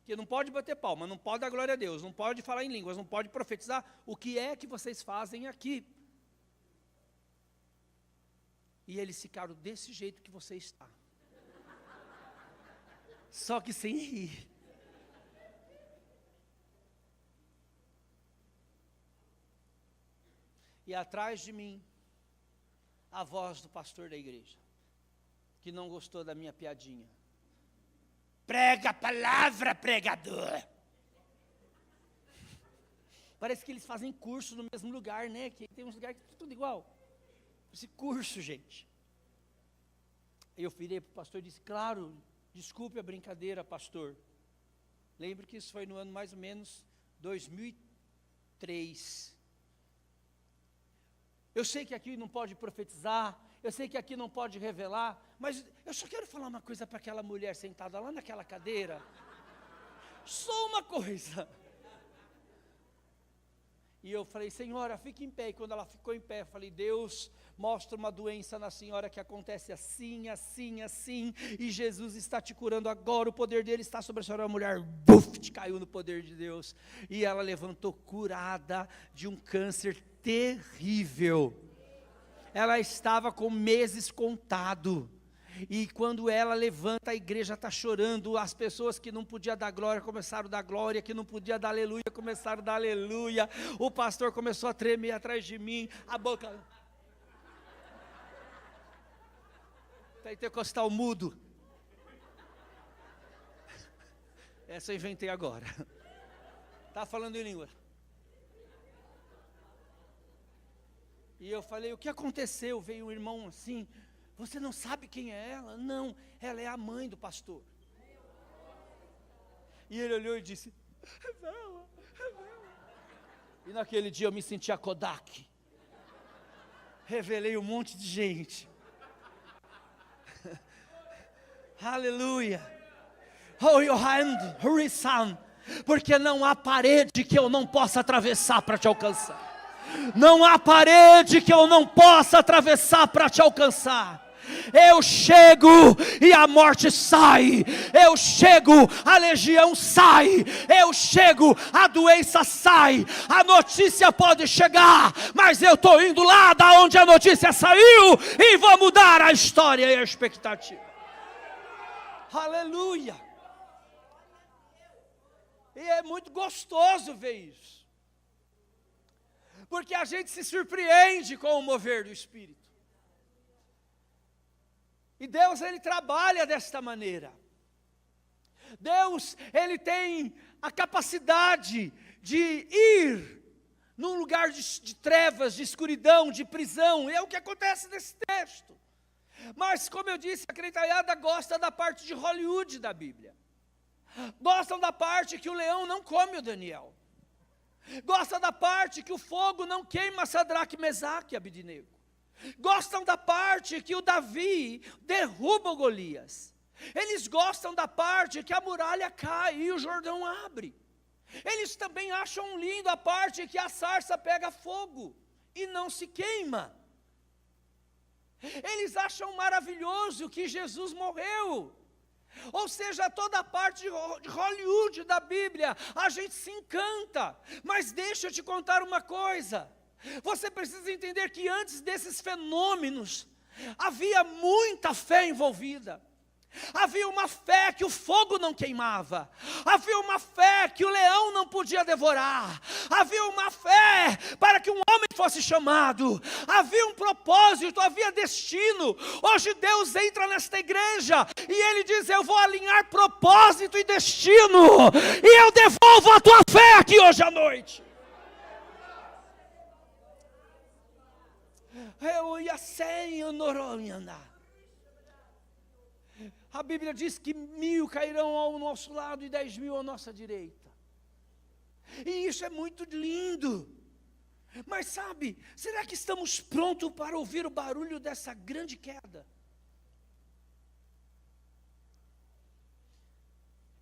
Que não pode bater palma, não pode dar glória a Deus, não pode falar em línguas, não pode profetizar. O que é que vocês fazem aqui? E eles ficaram desse jeito que você está. Só que sem rir. E atrás de mim, a voz do pastor da igreja, que não gostou da minha piadinha. Prega a palavra, pregador. Parece que eles fazem curso no mesmo lugar, né? Que tem uns lugares que é tudo igual. Esse curso, gente. Eu virei para o pastor e disse, claro, desculpe a brincadeira, pastor. Lembre que isso foi no ano mais ou menos 2003. Eu sei que aqui não pode profetizar, eu sei que aqui não pode revelar, mas eu só quero falar uma coisa para aquela mulher sentada lá naquela cadeira. Só uma coisa. E eu falei, senhora, fique em pé. E quando ela ficou em pé, eu falei, Deus, mostra uma doença na senhora que acontece assim, assim, assim, e Jesus está te curando agora, o poder dele está sobre a senhora. A mulher, buf, caiu no poder de Deus, e ela levantou curada de um câncer terrível. Ela estava com meses contado, e quando ela levanta, a igreja está chorando. As pessoas que não podiam dar glória, começaram a dar glória, que não podiam dar aleluia, começaram a dar aleluia. O pastor começou a tremer atrás de mim, a boca... Pentecostal mudo. Essa eu inventei agora. Está falando em língua. E eu falei, o que aconteceu? Veio um irmão assim, você não sabe quem é ela? Não, ela é a mãe do pastor. E ele olhou e disse, revela, revela. E naquele dia eu me senti a Kodak. Revelei um monte de gente. Aleluia. Hold your hand, hurry son. Porque não há parede que eu não possa atravessar para te alcançar. Não há parede que eu não possa atravessar para te alcançar. Eu chego e a morte sai. Eu chego, a legião sai. Eu chego, a doença sai. A notícia pode chegar, mas eu estou indo lá da onde a notícia saiu e vou mudar a história e a expectativa. Aleluia. E é muito gostoso ver isso, porque a gente se surpreende com o mover do Espírito. E Deus, Ele trabalha desta maneira. Deus, Ele tem a capacidade de ir num lugar de trevas, de escuridão, de prisão. E é o que acontece nesse texto. Mas, como eu disse, a crentaiada gosta da parte de Hollywood da Bíblia. Gostam da parte que o leão não come o Daniel. Gostam da parte que o fogo não queima Sadraque, Mesaque e Abidnego. Gostam da parte que o Davi derruba o Golias. Eles gostam da parte que a muralha cai e o Jordão abre. Eles também acham lindo a parte que a sarça pega fogo e não se queima. Eles acham maravilhoso que Jesus morreu. Ou seja, toda a parte de Hollywood da Bíblia, a gente se encanta. Mas deixa eu te contar uma coisa. Você precisa entender que antes desses fenômenos, havia muita fé envolvida. Havia uma fé que o fogo não queimava. Havia uma fé que o leão não podia devorar. Havia uma fé para que um homem fosse chamado. Havia um propósito, havia destino. Hoje Deus entra nesta igreja e Ele diz, eu vou alinhar propósito e destino. E eu devolvo a tua fé aqui hoje à noite. Eu ia sem o Noronhana. A Bíblia diz que 1000 cairão ao nosso lado e 10.000 à nossa direita. E isso é muito lindo. Mas sabe, será que estamos prontos para ouvir o barulho dessa grande queda?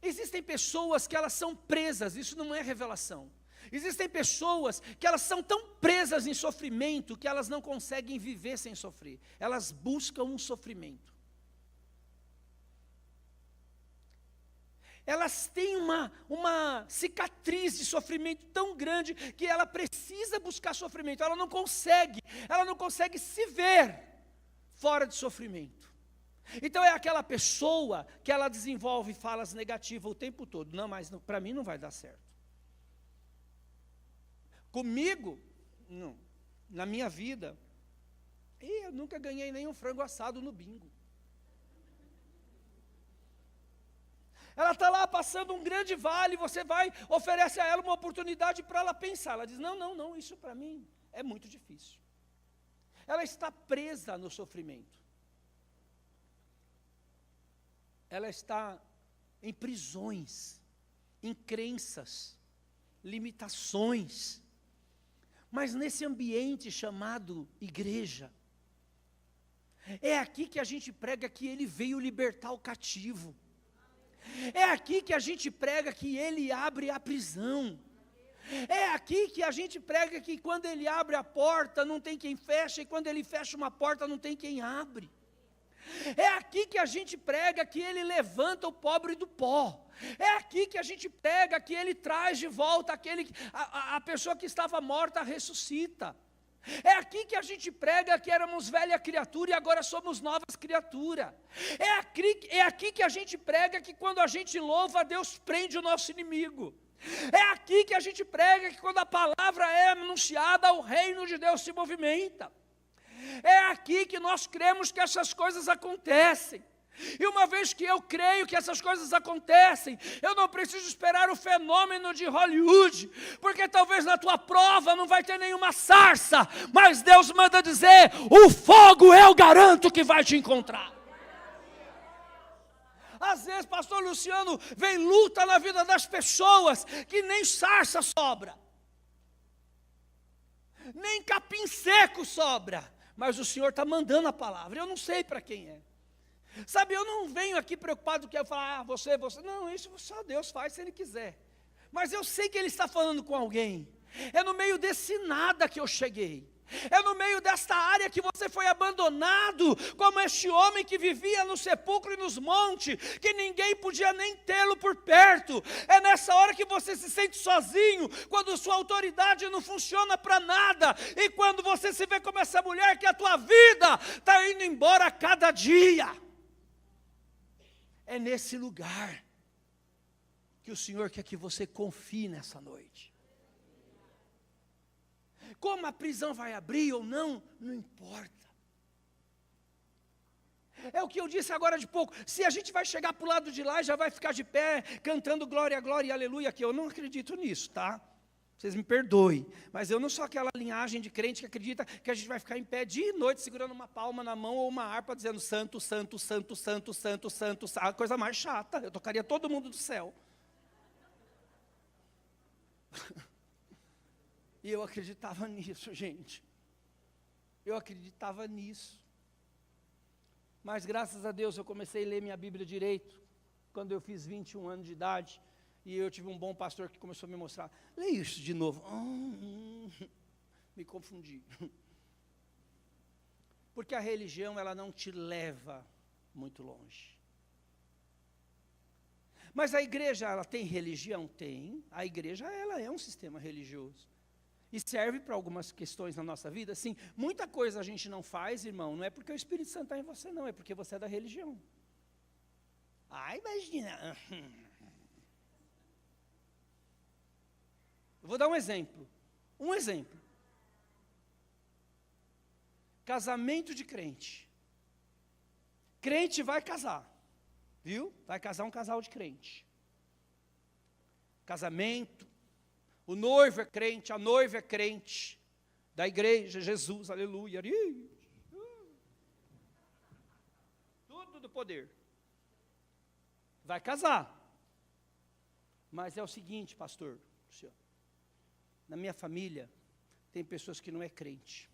Existem pessoas que elas são presas, isso não é revelação. Existem pessoas que elas são tão presas em sofrimento que elas não conseguem viver sem sofrer. Elas buscam um sofrimento. Elas têm uma cicatriz de sofrimento tão grande que ela precisa buscar sofrimento. Ela não consegue se ver fora de sofrimento. Então é aquela pessoa que ela desenvolve falas negativas o tempo todo. Não, mas para mim não vai dar certo. Comigo, não. Na minha vida, eu nunca ganhei nenhum frango assado no bingo. Ela está lá passando um grande vale, você vai, oferece a ela uma oportunidade para ela pensar. Ela diz, não, isso para mim é muito difícil. Ela está presa no sofrimento. Ela está em prisões, em crenças, limitações. Mas nesse ambiente chamado igreja, é aqui que a gente prega que Ele veio libertar o cativo. É aqui que a gente prega que Ele abre a prisão. É aqui que a gente prega que quando Ele abre a porta não tem quem fecha, e quando Ele fecha uma porta não tem quem abre. É aqui que a gente prega que Ele levanta o pobre do pó. É aqui que a gente prega que Ele traz de volta a pessoa que estava morta, ressuscita. É aqui que a gente prega que éramos velha criatura e agora somos novas criaturas. É aqui que a gente prega que quando a gente louva, Deus prende o nosso inimigo. É aqui que a gente prega que quando a palavra é anunciada, o reino de Deus se movimenta. É aqui que nós cremos que essas coisas acontecem. E uma vez que eu creio que essas coisas acontecem, eu não preciso esperar o fenômeno de Hollywood, porque talvez na tua prova não vai ter nenhuma sarça, mas Deus manda dizer, o fogo eu garanto que vai te encontrar. Às vezes, pastor Luciano, vem luta na vida das pessoas, que nem sarça sobra, nem capim seco sobra, mas o Senhor está mandando a palavra, eu não sei para quem é. Sabe, eu não venho aqui preocupado que eu falar, você, não, isso só Deus faz se Ele quiser. Mas eu sei que Ele está falando com alguém. É no meio desse nada que eu cheguei. É no meio desta área que você foi abandonado, como este homem que vivia no sepulcro e nos montes, que ninguém podia nem tê-lo por perto. É nessa hora que você se sente sozinho, quando sua autoridade não funciona para nada, e quando você se vê como essa mulher que a tua vida está indo embora a cada dia. É nesse lugar que o Senhor quer que você confie nessa noite. Como a prisão vai abrir ou não, não importa. É o que eu disse agora de pouco. Se a gente vai chegar para o lado de lá e já vai ficar de pé, cantando glória, glória e aleluia, que eu não acredito nisso, tá? Vocês me perdoem, mas eu não sou aquela linhagem de crente que acredita que a gente vai ficar em pé dia e noite segurando uma palma na mão ou uma harpa dizendo santo, santo, santo, santo, santo, santo, a coisa mais chata, eu tocaria todo mundo do céu. E eu acreditava nisso, gente. Eu acreditava nisso. Mas graças a Deus eu comecei a ler minha Bíblia direito, quando eu fiz 21 anos de idade. E eu tive um bom pastor que começou a me mostrar. Leia isso de novo. Me confundi. Porque a religião, ela não te leva muito longe. Mas a igreja, ela tem religião? Tem. A igreja, ela é um sistema religioso. E serve para algumas questões na nossa vida. Sim, muita coisa a gente não faz, irmão, não é porque o Espírito Santo está em você, não. É porque você é da religião. Imagina. Eu vou dar um exemplo. Casamento de crente. Crente vai casar. Viu? Vai casar um casal de crente. Casamento. O noivo é crente, a noiva é crente. Da igreja, Jesus, aleluia. Tudo do poder. Vai casar. Mas é o seguinte, pastor Luciano. Na minha família, tem pessoas que não é crente.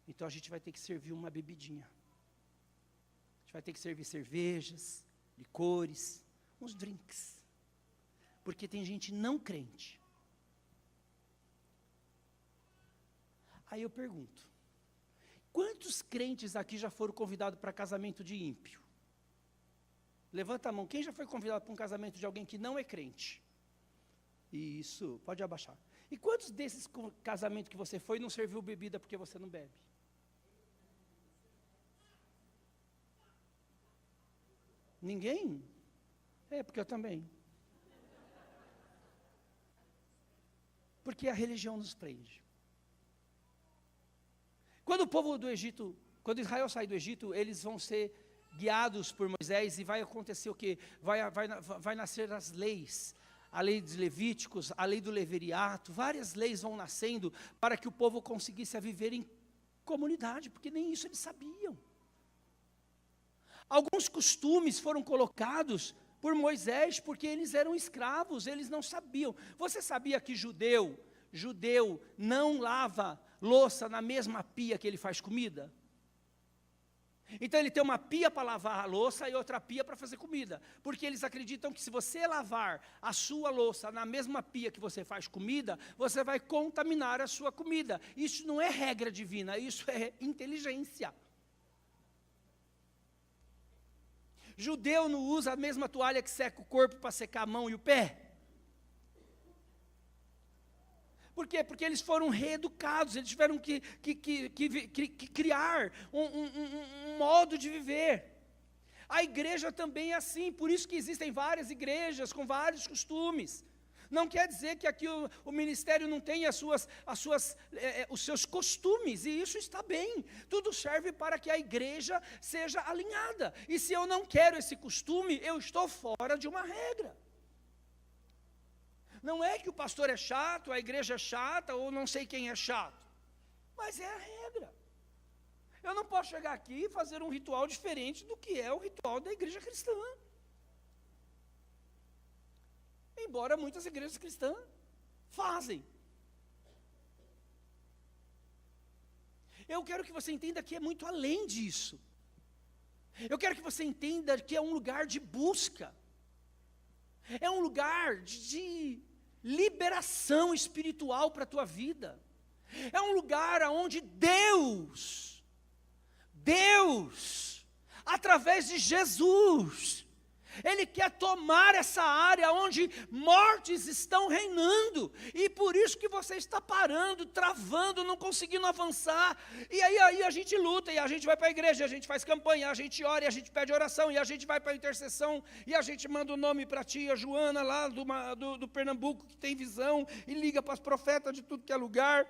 Então a gente vai ter que servir uma bebidinha. A gente vai ter que servir cervejas, licores, uns drinks. Porque tem gente não crente. Aí eu pergunto, quantos crentes aqui já foram convidados para casamento de ímpio? Levanta a mão, quem já foi convidado para um casamento de alguém que não é crente? Isso, pode abaixar. E quantos desses casamentos que você foi não serviu bebida porque você não bebe? Ninguém? Porque eu também. Porque a religião nos prende. Quando o povo do Egito, quando Israel sai do Egito, eles vão ser guiados por Moisés e vai acontecer o quê? Vai nascer as leis, a lei dos Levíticos, a lei do levirato, várias leis vão nascendo para que o povo conseguisse viver em comunidade, porque nem isso eles sabiam. Alguns costumes foram colocados por Moisés, porque eles eram escravos, eles não sabiam. Você sabia que judeu não lava louça na mesma pia que ele faz comida? Então ele tem uma pia para lavar a louça e outra pia para fazer comida, porque eles acreditam que se você lavar a sua louça na mesma pia que você faz comida, você vai contaminar a sua comida. Isso não é regra divina, isso é inteligência. Judeu não usa a mesma toalha que seca o corpo para secar a mão e o pé. Por quê? Porque eles foram reeducados, eles tiveram que criar um modo de viver. A igreja também é assim, por isso que existem várias igrejas com vários costumes. Não quer dizer que aqui o ministério não tenha os seus costumes, e isso está bem. Tudo serve para que a igreja seja alinhada. E se eu não quero esse costume, eu estou fora de uma regra. Não é que o pastor é chato, a igreja é chata, ou não sei quem é chato. Mas é a regra. Eu não posso chegar aqui e fazer um ritual diferente do que é o ritual da igreja cristã. Embora muitas igrejas cristãs fazem. Eu quero que você entenda que é muito além disso. Eu quero que você entenda que é um lugar de busca. É um lugar de liberação espiritual para a tua vida. É um lugar onde Deus, através de Jesus, Ele quer tomar essa área onde mortes estão reinando, e por isso que você está parando, travando, não conseguindo avançar, e aí a gente luta, e a gente vai para a igreja, a gente faz campanha, a gente ora, e a gente pede oração, e a gente vai para a intercessão, e a gente manda o nome para a tia Joana, lá do Pernambuco, que tem visão, e liga para as profetas de tudo que é lugar.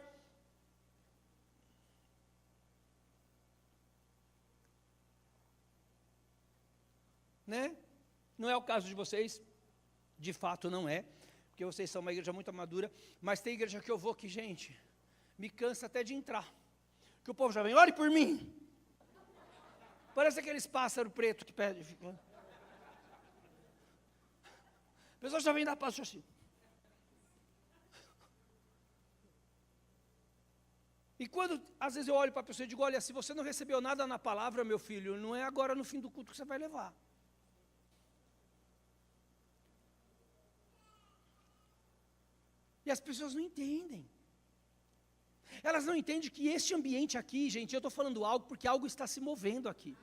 Né? Não é o caso de vocês, de fato não é, porque vocês são uma igreja muito madura, mas tem igreja que eu vou que, gente, me cansa até de entrar, que o povo já vem, ore por mim, parece aqueles pássaros pretos que pedem, a pessoa já vem dar passo assim, e quando, às vezes eu olho para a pessoa e digo, olha, se você não recebeu nada na palavra, meu filho, não é agora no fim do culto que você vai levar. E as pessoas não entendem. Elas não entendem que este ambiente aqui, gente, eu estou falando algo porque algo está se movendo aqui.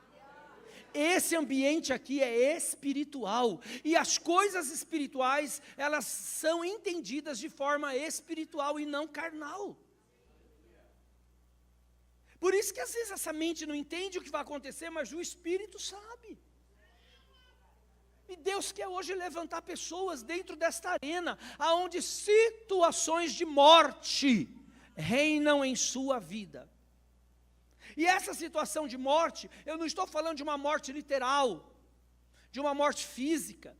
Esse ambiente aqui é espiritual. E as coisas espirituais, elas são entendidas de forma espiritual e não carnal. Por isso que às vezes essa mente não entende o que vai acontecer, mas o Espírito sabe. E Deus quer hoje levantar pessoas dentro desta arena, aonde situações de morte reinam em sua vida. E essa situação de morte, eu não estou falando de uma morte literal, de uma morte física.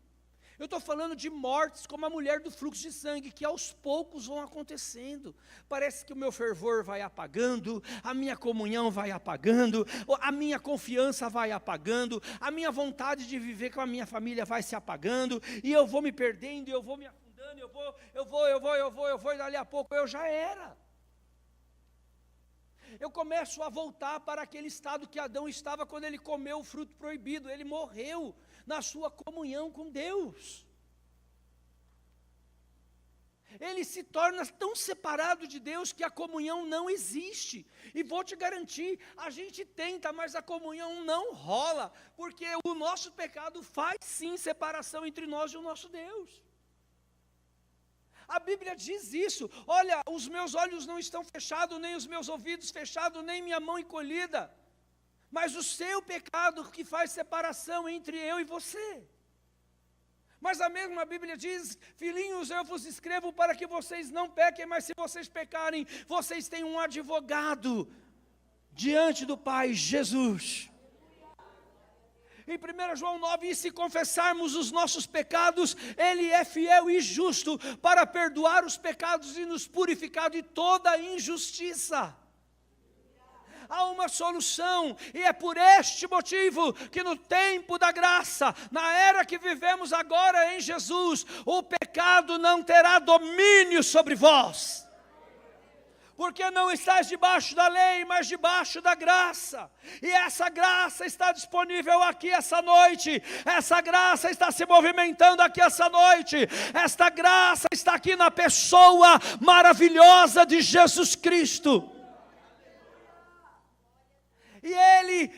Eu estou falando de mortes como a mulher do fluxo de sangue, que aos poucos vão acontecendo. Parece que o meu fervor vai apagando, a minha comunhão vai apagando, a minha confiança vai apagando, a minha vontade de viver com a minha família vai se apagando, e eu vou me perdendo, eu vou me afundando, eu vou, e dali a pouco eu já era. Eu começo a voltar para aquele estado que Adão estava quando ele comeu o fruto proibido, ele morreu na sua comunhão com Deus. Ele se torna tão separado de Deus que a comunhão não existe. E vou te garantir, a gente tenta, mas a comunhão não rola, porque o nosso pecado faz sim separação entre nós e o nosso Deus. A Bíblia diz isso, olha, os meus olhos não estão fechados, nem os meus ouvidos fechados, nem minha mão encolhida. mas o seu pecado que faz separação entre eu e você. Mas a mesma Bíblia diz: filhinhos, eu vos escrevo para que vocês não pequem, mas se vocês pecarem, vocês têm um advogado diante do Pai, Jesus. Em 1 João 9, e se confessarmos os nossos pecados, Ele é fiel e justo para perdoar os pecados e nos purificar de toda injustiça. Há uma solução, e é por este motivo que no tempo da graça, na era que vivemos agora em Jesus, o pecado não terá domínio sobre vós. Porque não estás debaixo da lei, mas debaixo da graça. E essa graça está disponível aqui essa noite. Essa graça está se movimentando aqui essa noite. Esta graça está aqui na pessoa maravilhosa de Jesus Cristo. E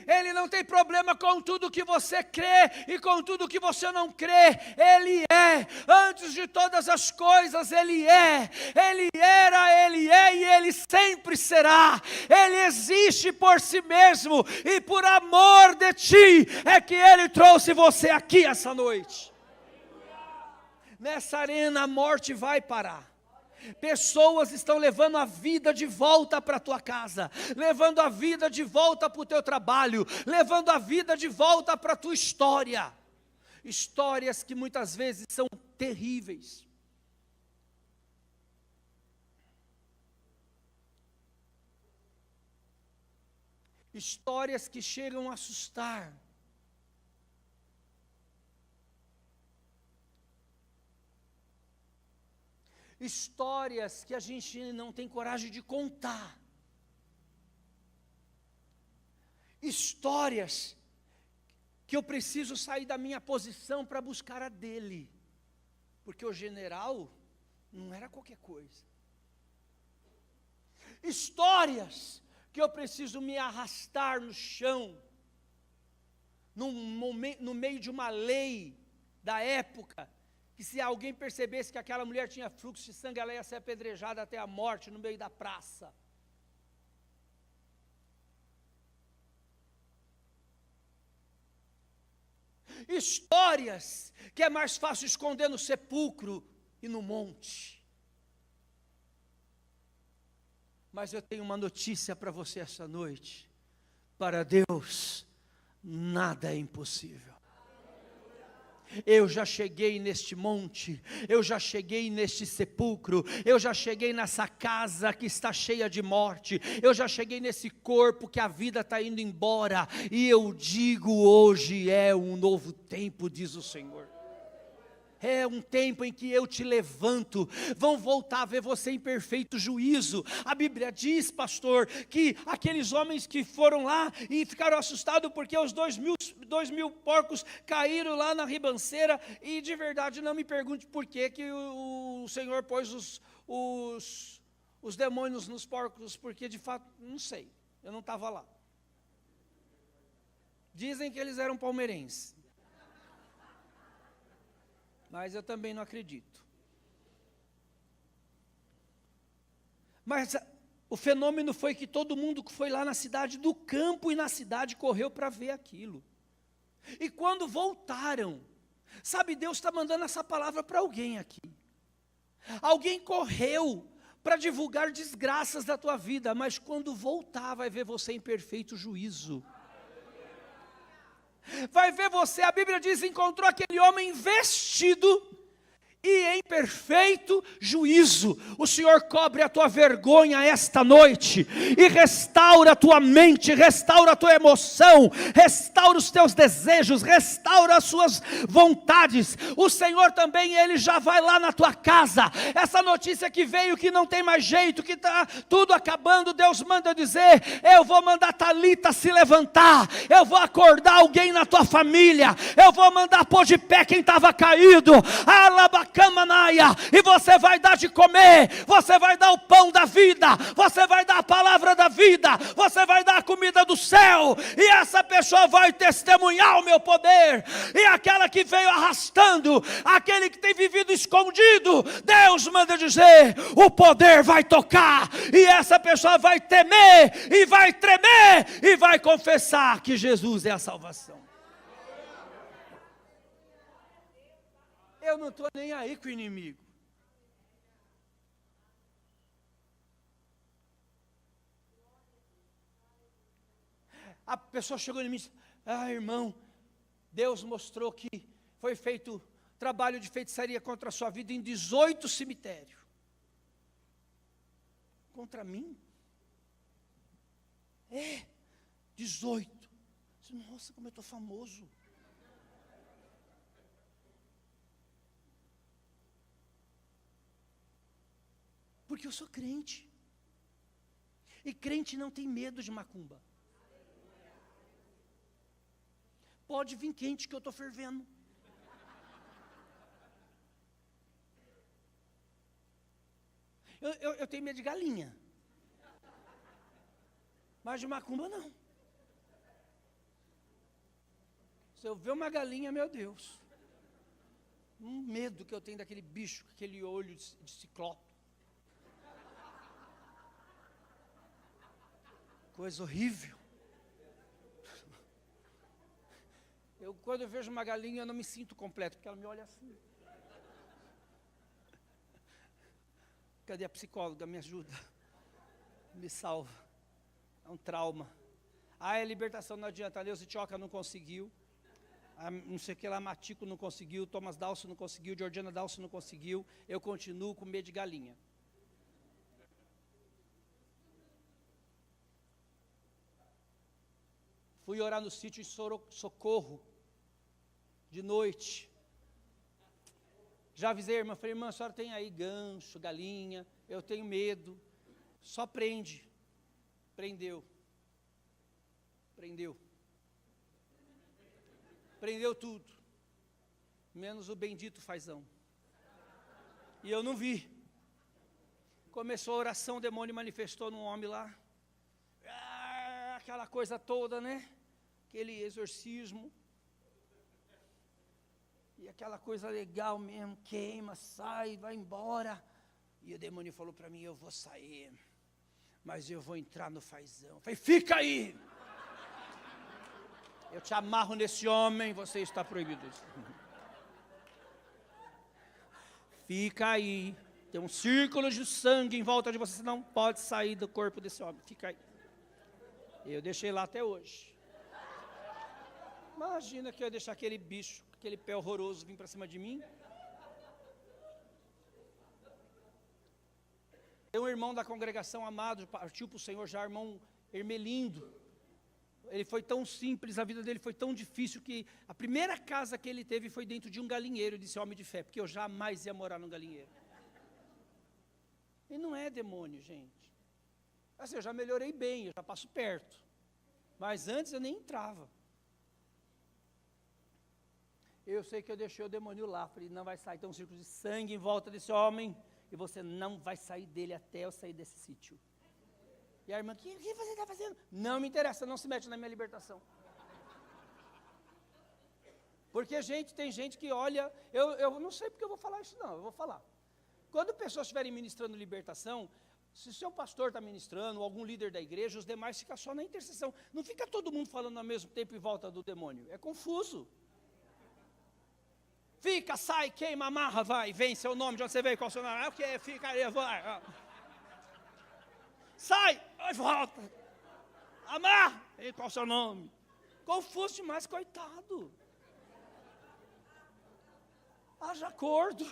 Ele não tem problema com tudo que você crê e com tudo que você não crê. Ele é, antes de todas as coisas, Ele é. Ele era, Ele é e Ele sempre será. Ele existe por si mesmo e por amor de ti é que Ele trouxe você aqui essa noite. Nessa arena a morte vai parar. Pessoas estão levando a vida de volta para a tua casa, levando a vida de volta para o teu trabalho, levando a vida de volta para a tua história. Histórias que muitas vezes são terríveis. Histórias que chegam a assustar. Histórias que a gente não tem coragem de contar. Histórias que eu preciso sair da minha posição para buscar a dele. Porque o general não era qualquer coisa. Histórias que eu preciso me arrastar no chão, no meio de uma lei da época, que se alguém percebesse que aquela mulher tinha fluxo de sangue, ela ia ser apedrejada até a morte no meio da praça. Histórias que é mais fácil esconder no sepulcro e no monte. Mas eu tenho uma notícia para você essa noite. Para Deus, nada é impossível. Eu já cheguei neste monte, eu já cheguei neste sepulcro, eu já cheguei nessa casa que está cheia de morte, eu já cheguei nesse corpo que a vida está indo embora, e eu digo: hoje é um novo tempo, diz o Senhor. É um tempo em que eu te levanto. Vão voltar a ver você em perfeito juízo. A Bíblia diz, pastor, que aqueles homens que foram lá e ficaram assustados porque os 2.000 porcos caíram lá na ribanceira, e de verdade não me pergunte por que o Senhor pôs os demônios nos porcos, porque de fato não sei, eu não estava lá. Dizem que eles eram palmeirenses, mas eu também não acredito. Mas o fenômeno foi que todo mundo que foi lá na cidade do campo e na cidade correu para ver aquilo. E quando voltaram, sabe, Deus está mandando essa palavra para alguém aqui. Alguém correu para divulgar desgraças da tua vida, mas quando voltar vai ver você em perfeito juízo. Vai ver você, a Bíblia diz, encontrou aquele homem vestido e em perfeito juízo. O Senhor cobre a tua vergonha esta noite e restaura a tua mente, restaura a tua emoção, restaura os teus desejos, restaura as suas vontades. O Senhor também, Ele já vai lá na tua casa. Essa notícia que veio que não tem mais jeito, que está tudo acabando, Deus manda dizer: eu vou mandar Talita se levantar, eu vou acordar alguém na tua família, eu vou mandar pôr de pé quem estava caído. Alaba Camanaia, e você vai dar de comer, você vai dar o pão da vida, você vai dar a palavra da vida, você vai dar a comida do céu, e essa pessoa vai testemunhar o meu poder. E aquela que veio arrastando, aquele que tem vivido escondido, Deus manda dizer, o poder vai tocar, e essa pessoa vai temer, e vai tremer, e vai confessar que Jesus é a salvação. Eu não estou nem aí com o inimigo. A pessoa chegou em mim e disse, irmão, Deus mostrou que foi feito trabalho de feitiçaria contra a sua vida em 18 cemitérios. Contra mim? 18. Nossa, como eu estou famoso. Porque eu sou crente. E crente não tem medo de macumba. Pode vir quente que eu estou fervendo. Eu tenho medo de galinha. Mas de macumba não. Se eu ver uma galinha, meu Deus. Um medo que eu tenho daquele bicho, aquele olho de ciclope. Coisa horrível. Quando eu vejo uma galinha, eu não me sinto completo, porque ela me olha assim. Cadê a psicóloga? Me ajuda. Me salva. É um trauma. É libertação, não adianta. A Neuza Tioca não conseguiu. Não sei o que lá, Matico não conseguiu. Thomas Dalso não conseguiu. Georgiana Dalso não conseguiu. Eu continuo com medo de galinha. Fui orar no sítio em Socorro, de noite. Já avisei a irmã, falei, irmã, a senhora tem aí gancho, galinha, eu tenho medo. Só prende. Prendeu. Prendeu tudo. Menos o bendito fazão. E eu não vi. Começou a oração, o demônio manifestou num homem lá. Aquela coisa toda, né? Aquele exorcismo. E aquela coisa legal mesmo, queima, sai, vai embora. E o demônio falou para mim, eu vou sair, mas eu vou entrar no fazão. Eu falei, fica aí. Eu te amarro nesse homem, você está proibido. Fica aí. Tem um círculo de sangue em volta de você, você não pode sair do corpo desse homem. Fica aí. Eu deixei lá até hoje. Imagina que eu ia deixar aquele bicho, aquele pé horroroso vir para cima de mim. Tem um irmão da congregação amado, partiu para o Senhor já, irmão Hermelindo. Ele foi tão simples, a vida dele foi tão difícil que a primeira casa que ele teve foi dentro de um galinheiro. Ele disse, homem de fé, porque eu jamais ia morar num galinheiro. E não é demônio, gente. Assim, eu já melhorei bem, eu já passo perto. Mas antes eu nem entrava. Eu sei que eu deixei o demônio lá. Falei, não vai sair. Tem um círculo de sangue em volta desse homem. E você não vai sair dele até eu sair desse sítio. E a irmã, o que você está fazendo? Não me interessa, não se mete na minha libertação. Porque, gente, tem gente que olha... Eu não sei porque eu vou falar isso não, eu vou falar. Quando pessoas estiverem ministrando libertação... Se o seu pastor está ministrando, ou algum líder da igreja, os demais ficam só na intercessão. Não fica todo mundo falando ao mesmo tempo em volta do demônio. É confuso. Fica, sai, queima, amarra, vai, vem, seu nome, de onde você veio, qual o seu nome? Ok, fica aí, vai. Sai, volta. Amarra, e qual o seu nome? Confuso demais, coitado. Haja acordo.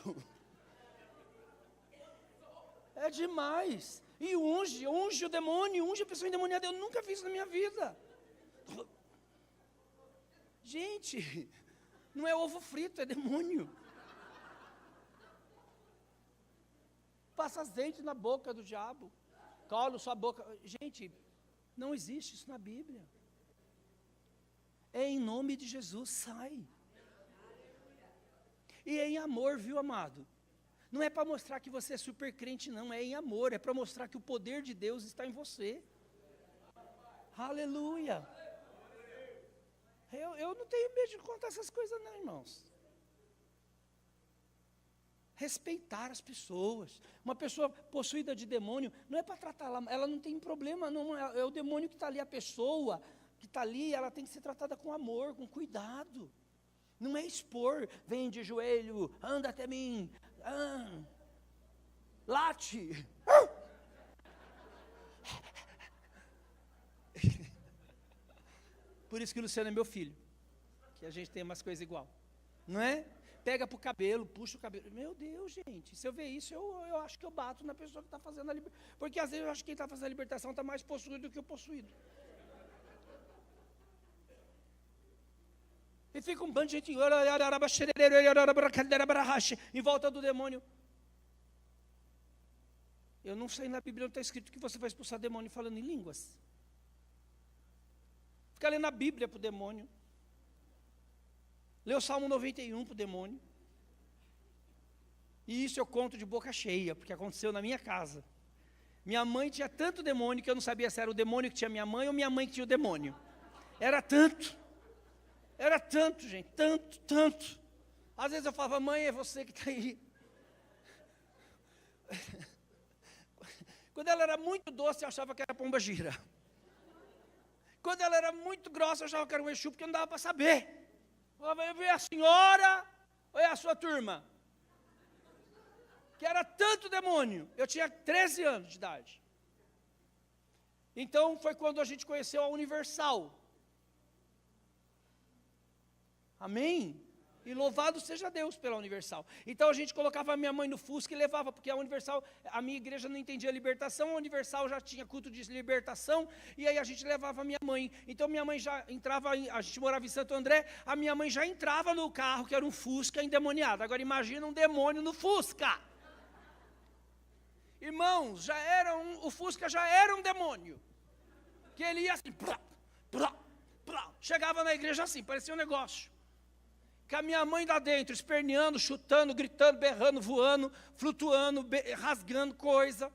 É demais. E unge o demônio, unge a pessoa endemoniada. Eu nunca fiz isso na minha vida. Gente, não é ovo frito, é demônio. Passa azeite na boca do diabo. Cola sua boca. Gente, não existe isso na Bíblia. É em nome de Jesus, sai. E é em amor, viu, amado? Não é para mostrar que você é super crente, não, é em amor, é para mostrar que o poder de Deus está em você. Aleluia. Eu não tenho medo de contar essas coisas não, irmãos. Respeitar as pessoas. Uma pessoa possuída de demônio, não é para tratá-la, ela não tem problema, não, é o demônio que está ali, a pessoa que está ali, ela tem que ser tratada com amor, com cuidado. Não é expor, vem de joelho, anda até mim, late. Por isso que o Luciano é meu filho, que a gente tem umas coisas igual, não é? Pega para o cabelo, puxa o cabelo. Meu Deus, gente, se eu ver isso, eu acho que eu bato na pessoa que está fazendo a libertação. Porque às vezes eu acho que quem está fazendo a libertação está mais possuído do que o possuído. E fica um bando de gente em volta do demônio. Eu não sei, na Bíblia não está escrito que você vai expulsar demônio falando em línguas. Fica lendo a Bíblia para o demônio. Lê o Salmo 91 para o demônio. E isso eu conto de boca cheia, porque aconteceu na minha casa. Minha mãe tinha tanto demônio que eu não sabia se era o demônio que tinha minha mãe ou minha mãe que tinha o demônio. Era tanto, gente, tanto. Às vezes eu falava, mãe, é você que está aí. Quando ela era muito doce, eu achava que era pomba-gira. Quando ela era muito grossa, eu achava que era um Exu, porque não dava para saber. Eu vi a senhora ou é a sua turma? Que era tanto demônio. Eu tinha 13 anos de idade. Então foi quando a gente conheceu a Universal. Amém? E louvado seja Deus pela Universal. Então a gente colocava a minha mãe no Fusca e levava, porque a Universal, a minha igreja não entendia libertação, a Universal já tinha culto de libertação, e aí a gente levava a minha mãe. Então minha mãe já entrava, a gente morava em Santo André, a minha mãe já entrava no carro, que era um Fusca endemoniado. Agora imagina um demônio no Fusca. Irmãos, o Fusca já era um demônio. Que ele ia assim, chegava na igreja assim, parecia um negócio. Com a minha mãe lá dentro, esperneando, chutando, gritando, berrando, voando, flutuando, rasgando coisa.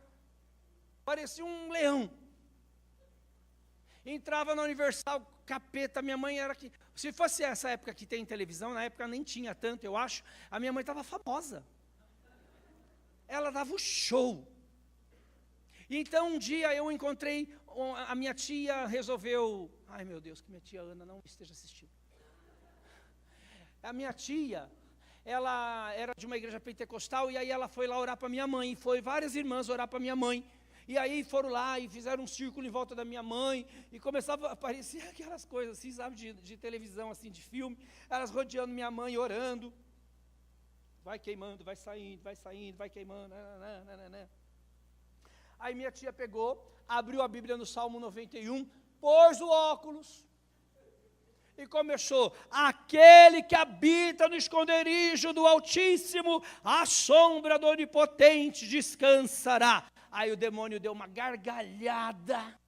Parecia um leão. Entrava na Universal, capeta, minha mãe era que... Se fosse essa época que tem televisão, na época nem tinha tanto, eu acho, a minha mãe estava famosa. Ela dava o show. Então um dia eu encontrei, a minha tia resolveu... Ai meu Deus, que minha tia Ana não esteja assistindo. A minha tia, ela era de uma igreja pentecostal, e aí ela foi lá orar para minha mãe, foi várias irmãs orar para minha mãe, e aí foram lá e fizeram um círculo em volta da minha mãe, e começava a aparecer aquelas coisas assim, sabe, de televisão, assim, de filme, elas rodeando minha mãe, orando, vai queimando, vai saindo, vai queimando, Aí minha tia pegou, abriu a Bíblia no Salmo 91, pôs o óculos, e começou, aquele que habita no esconderijo do Altíssimo, à sombra do Onipotente descansará. Aí o demônio deu uma gargalhada.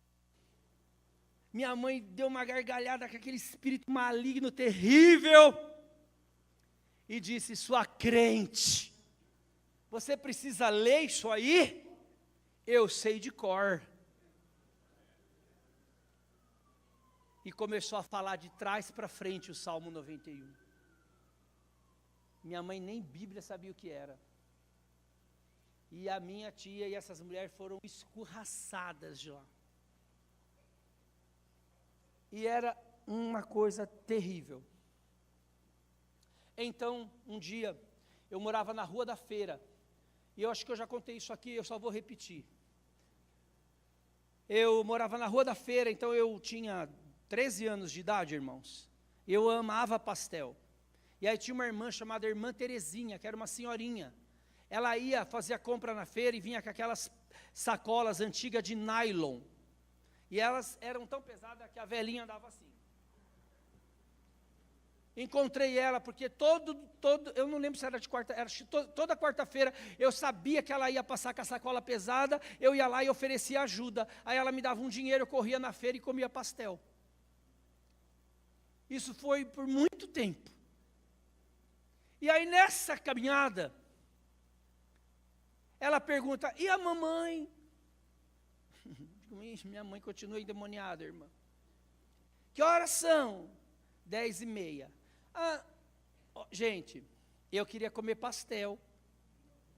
Minha mãe deu uma gargalhada com aquele espírito maligno, terrível. E disse, sua crente, você precisa ler isso aí? Eu sei de cor. E começou a falar de trás para frente o Salmo 91. Minha mãe nem Bíblia sabia o que era. E a minha tia e essas mulheres foram escorraçadas de lá. E era uma coisa terrível. Então, um dia, eu morava na Rua da Feira. E eu acho que eu já contei isso aqui, eu só vou repetir. Eu morava na Rua da Feira, então eu tinha 13 anos de idade, irmãos. Eu amava pastel. E aí tinha uma irmã chamada Irmã Terezinha, que era uma senhorinha. Ela ia fazer a compra na feira e vinha com aquelas sacolas antigas de nylon. E elas eram tão pesadas que a velhinha andava assim. Encontrei ela, porque eu não lembro se era de quarta, era toda quarta-feira, eu sabia que ela ia passar com a sacola pesada, eu ia lá e oferecia ajuda. Aí ela me dava um dinheiro, eu corria na feira e comia pastel. Isso foi por muito tempo. E aí nessa caminhada, ela pergunta, e a mamãe? Minha mãe continua endemoniada, irmã. Que horas são? 10h30. Gente, eu queria comer pastel.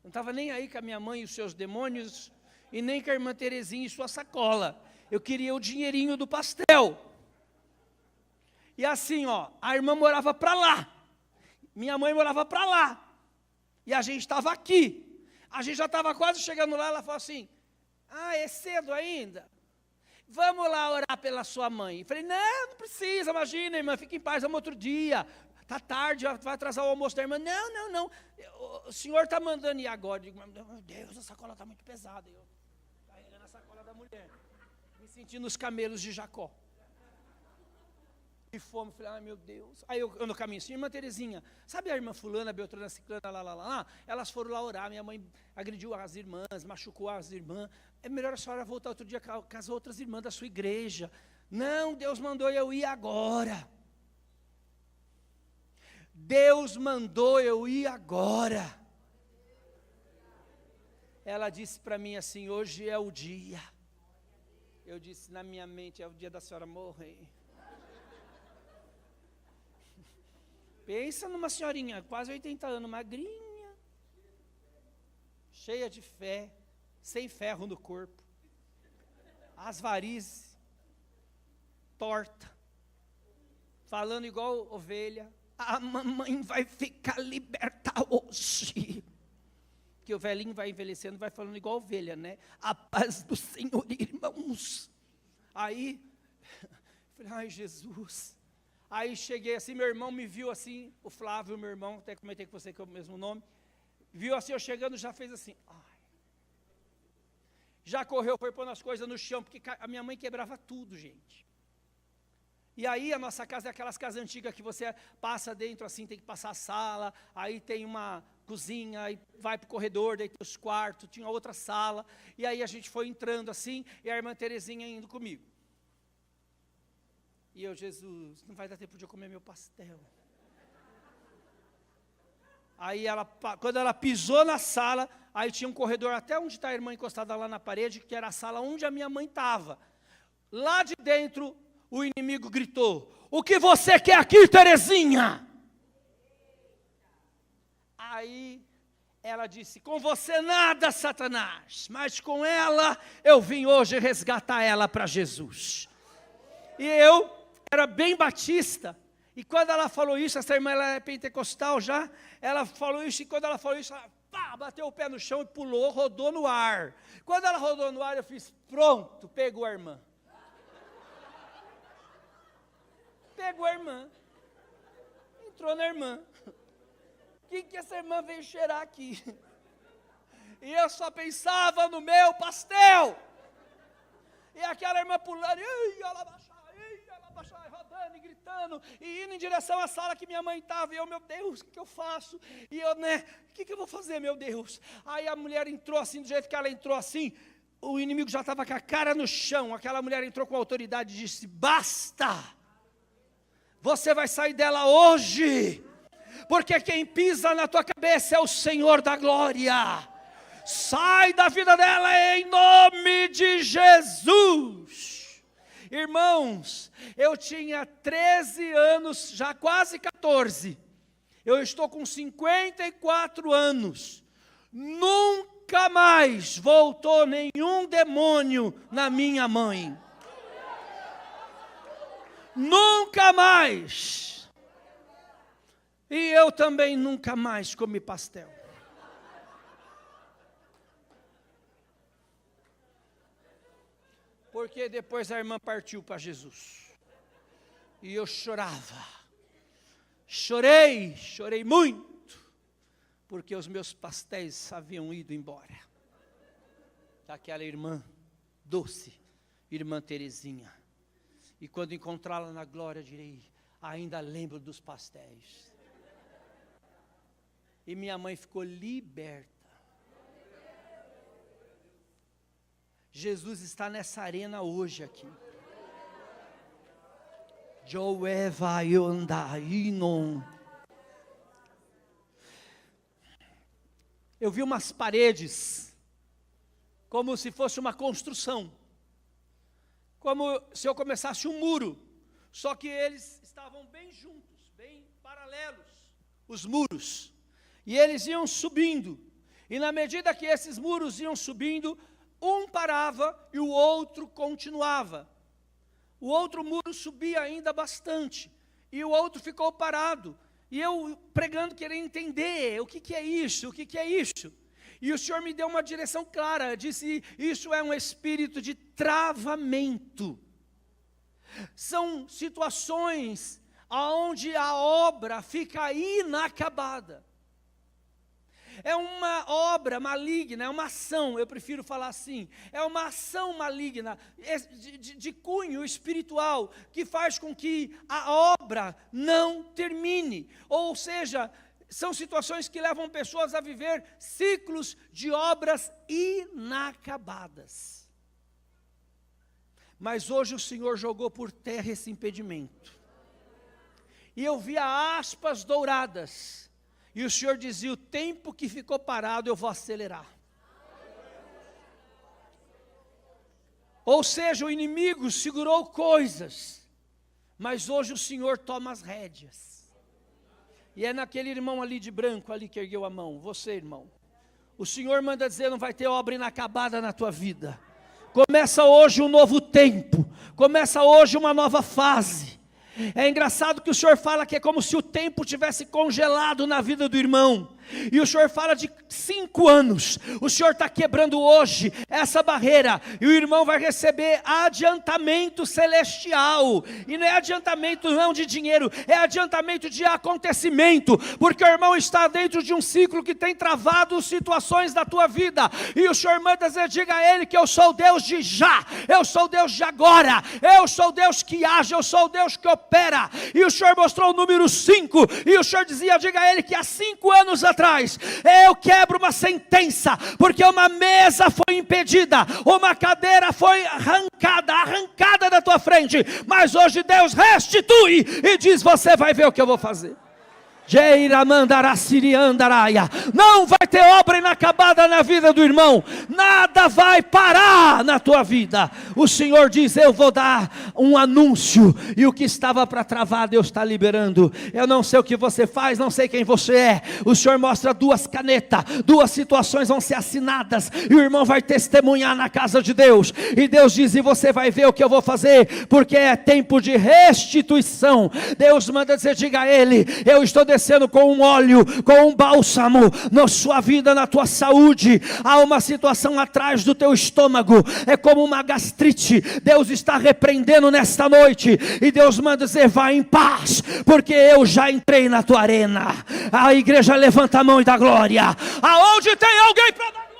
Não estava nem aí com a minha mãe e os seus demônios, e nem com a irmã Terezinha e sua sacola. Eu queria o dinheirinho do pastel. E assim, a irmã morava para lá. Minha mãe morava para lá. E a gente estava aqui. A gente já estava quase chegando lá, ela falou assim, é cedo ainda? Vamos lá orar pela sua mãe. Eu falei, não precisa, imagina, irmã, fica em paz, vamos outro dia. Está tarde, vai atrasar o almoço da irmã. Não, o senhor está mandando ir agora. Eu digo, meu Deus, a sacola está muito pesada. Eu carregando a sacola da mulher, me sentindo os camelos de Jacó. E fome, falei, meu Deus. Aí eu no caminho assim, irmã Terezinha, sabe a irmã fulana, Beltrana, Ciclana, lá? Elas foram lá orar, minha mãe agrediu as irmãs, machucou as irmãs. É melhor a senhora voltar outro dia com as outras irmãs da sua igreja. Não, Deus mandou eu ir agora. Deus mandou eu ir agora. Ela disse para mim assim, hoje é o dia. Eu disse na minha mente, é o dia da senhora morrer. Pensa numa senhorinha, quase 80 anos, magrinha, cheia de fé, sem ferro no corpo, as varizes, torta, falando igual ovelha, a mamãe vai ficar liberta hoje. Porque o velhinho vai envelhecendo, vai falando igual ovelha, né? A paz do Senhor, irmãos. Aí, falei, ai Jesus. Aí cheguei assim, meu irmão me viu assim, o Flávio, meu irmão, até comentei com você que é o mesmo nome, viu assim, eu chegando, já fez assim, já correu, foi pondo as coisas no chão, porque a minha mãe quebrava tudo, gente. E aí a nossa casa é aquelas casas antigas que você passa dentro assim, tem que passar a sala, aí tem uma cozinha, aí vai para o corredor, daí tem os quartos, tinha outra sala, e aí a gente foi entrando assim, e a irmã Terezinha indo comigo. E eu, Jesus, não vai dar tempo de eu comer meu pastel. Aí quando ela pisou na sala, aí tinha um corredor até onde está a irmã encostada lá na parede, que era a sala onde a minha mãe estava. Lá de dentro, o inimigo gritou, o que você quer aqui, Terezinha? Aí ela disse, com você nada, Satanás, mas com ela eu vim hoje resgatar ela para Jesus. E eu era bem batista, e quando ela falou isso, essa irmã ela é pentecostal já, ela falou isso, e quando ela falou isso, ela bateu o pé no chão e pulou, rodou no ar. Quando ela rodou no ar, eu fiz, pronto, pegou a irmã. Pegou a irmã, entrou na irmã. O que essa irmã veio cheirar aqui? E eu só pensava no meu pastel. E aquela irmã pulando, rodando e gritando, e indo em direção à sala que minha mãe estava, e eu, meu Deus, o que eu faço? E eu, o que eu vou fazer, meu Deus? Aí a mulher entrou assim, do jeito que ela entrou assim, o inimigo já estava com a cara no chão, aquela mulher entrou com autoridade e disse, basta, você vai sair dela hoje, porque quem pisa na tua cabeça é o Senhor da glória. Sai da vida dela em nome de Jesus. Irmãos, eu tinha 13 anos, já quase 14. Eu estou com 54 anos. Nunca mais voltou nenhum demônio na minha mãe. Nunca mais. E eu também nunca mais comi pastel. Porque depois a irmã partiu para Jesus. E eu chorava. Chorei muito. Porque os meus pastéis haviam ido embora. Daquela irmã doce, irmã Terezinha. E quando encontrá-la na glória, direi, ainda lembro dos pastéis. E minha mãe ficou liberta. Jesus está nessa arena hoje aqui. eu vi umas paredes, como se fosse uma construção, como se eu começasse um muro, só que eles estavam bem juntos, bem paralelos, os muros, e eles iam subindo, e na medida que esses muros iam subindo, um parava e o outro continuava. O outro muro subia ainda bastante, e o outro ficou parado, e eu pregando, querendo entender, o que é isso, o que é isso? E o Senhor me deu uma direção clara, disse, isso é um espírito de travamento. São situações onde a obra fica inacabada. É uma obra maligna, é uma ação, eu prefiro falar assim, é uma ação maligna, de cunho espiritual, que faz com que a obra não termine. Ou seja, são situações que levam pessoas a viver ciclos de obras inacabadas. Mas hoje o Senhor jogou por terra esse impedimento. E eu vi aspas douradas. E o Senhor dizia, o tempo que ficou parado eu vou acelerar. Ou seja, o inimigo segurou coisas, mas hoje o Senhor toma as rédeas. E é naquele irmão ali de branco, ali que ergueu a mão, você irmão. O Senhor manda dizer, não vai ter obra inacabada na tua vida. Começa hoje um novo tempo, começa hoje uma nova fase. É engraçado que o Senhor fala que é como se o tempo tivesse congelado na vida do irmão. E o Senhor fala de 5 anos. O Senhor está quebrando hoje essa barreira. E o irmão vai receber adiantamento celestial. E não é adiantamento não de dinheiro, é adiantamento de acontecimento. Porque o irmão está dentro de um ciclo que tem travado situações da tua vida. E o Senhor manda dizer, diga a ele que eu sou o Deus de já. Eu sou o Deus de agora. Eu sou o Deus que age. Eu sou o Deus que opera. E o Senhor mostrou o número 5. E o Senhor dizia, diga a ele que há 5 anos atrás, eu quebro uma sentença, porque uma mesa foi impedida, uma cadeira foi arrancada da tua frente, mas hoje Deus restitui e diz, você vai ver o que eu vou fazer. Não vai ter obra inacabada na vida do irmão, nada vai parar na tua vida. O Senhor diz, eu vou dar um anúncio, e o que estava para travar, Deus está liberando. Eu não sei o que você faz, não sei quem você é. O Senhor mostra 2 canetas, 2 situações vão ser assinadas, e o irmão vai testemunhar na casa de Deus, e Deus diz, e você vai ver o que eu vou fazer, porque é tempo de restituição. Deus manda dizer, diga a ele, eu estou descendo com um óleo, com um bálsamo na sua vida, na tua saúde. Há uma situação atrás do teu estômago, é como uma gastrite. Deus está repreendendo nesta noite, e Deus manda dizer, vai em paz, porque eu já entrei na tua arena. A igreja levanta a mão e dá glória. Aonde tem alguém para dar glória?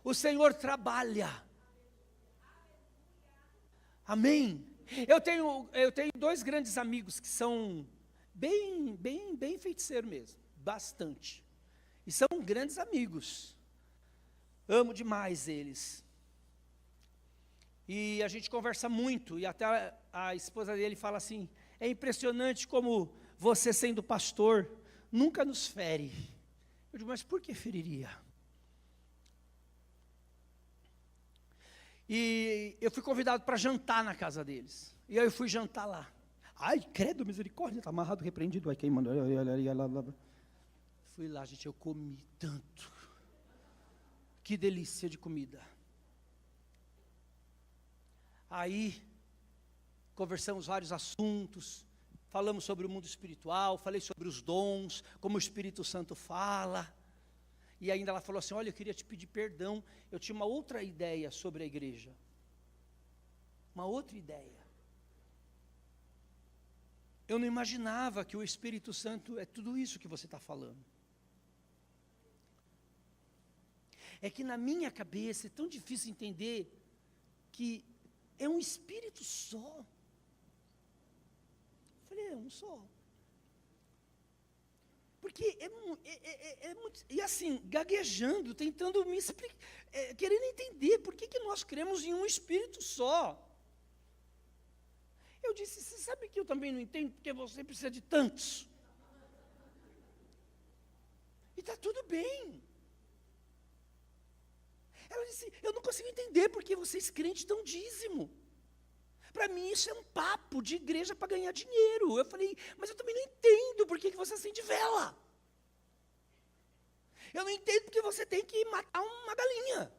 O Senhor trabalha. Amém. Eu tenho 2 grandes amigos que são bem feiticeiros mesmo, bastante. E são grandes amigos. Amo demais eles. E a gente conversa muito, e até a esposa dele fala assim, é impressionante como você, sendo pastor, nunca nos fere. Eu digo, mas por que feriria? E eu fui convidado para jantar na casa deles. E aí eu fui jantar lá. Ai, credo, misericórdia, está amarrado, repreendido. Ai, quem mandou? Fui lá, gente, eu comi tanto. Que delícia de comida. Aí, conversamos vários assuntos. Falamos sobre o mundo espiritual, falei sobre os dons, como o Espírito Santo fala. E ainda ela falou assim, olha, eu queria te pedir perdão, eu tinha uma outra ideia sobre a igreja. Uma outra ideia. Eu não imaginava que o Espírito Santo é tudo isso que você está falando. É que na minha cabeça é tão difícil entender que é um Espírito só. Eu falei, é um só. Porque é muito, e assim, gaguejando, tentando me explicar, querendo entender por que nós cremos em um Espírito só. Eu disse, você sabe que eu também não entendo, porque você precisa de tantos. E está tudo bem. Ela disse, eu não consigo entender porque vocês crentes dão dízimo. Para mim isso é um papo de igreja para ganhar dinheiro. Eu falei, mas eu também não entendo por que você acende vela. Eu não entendo porque você tem que matar uma galinha.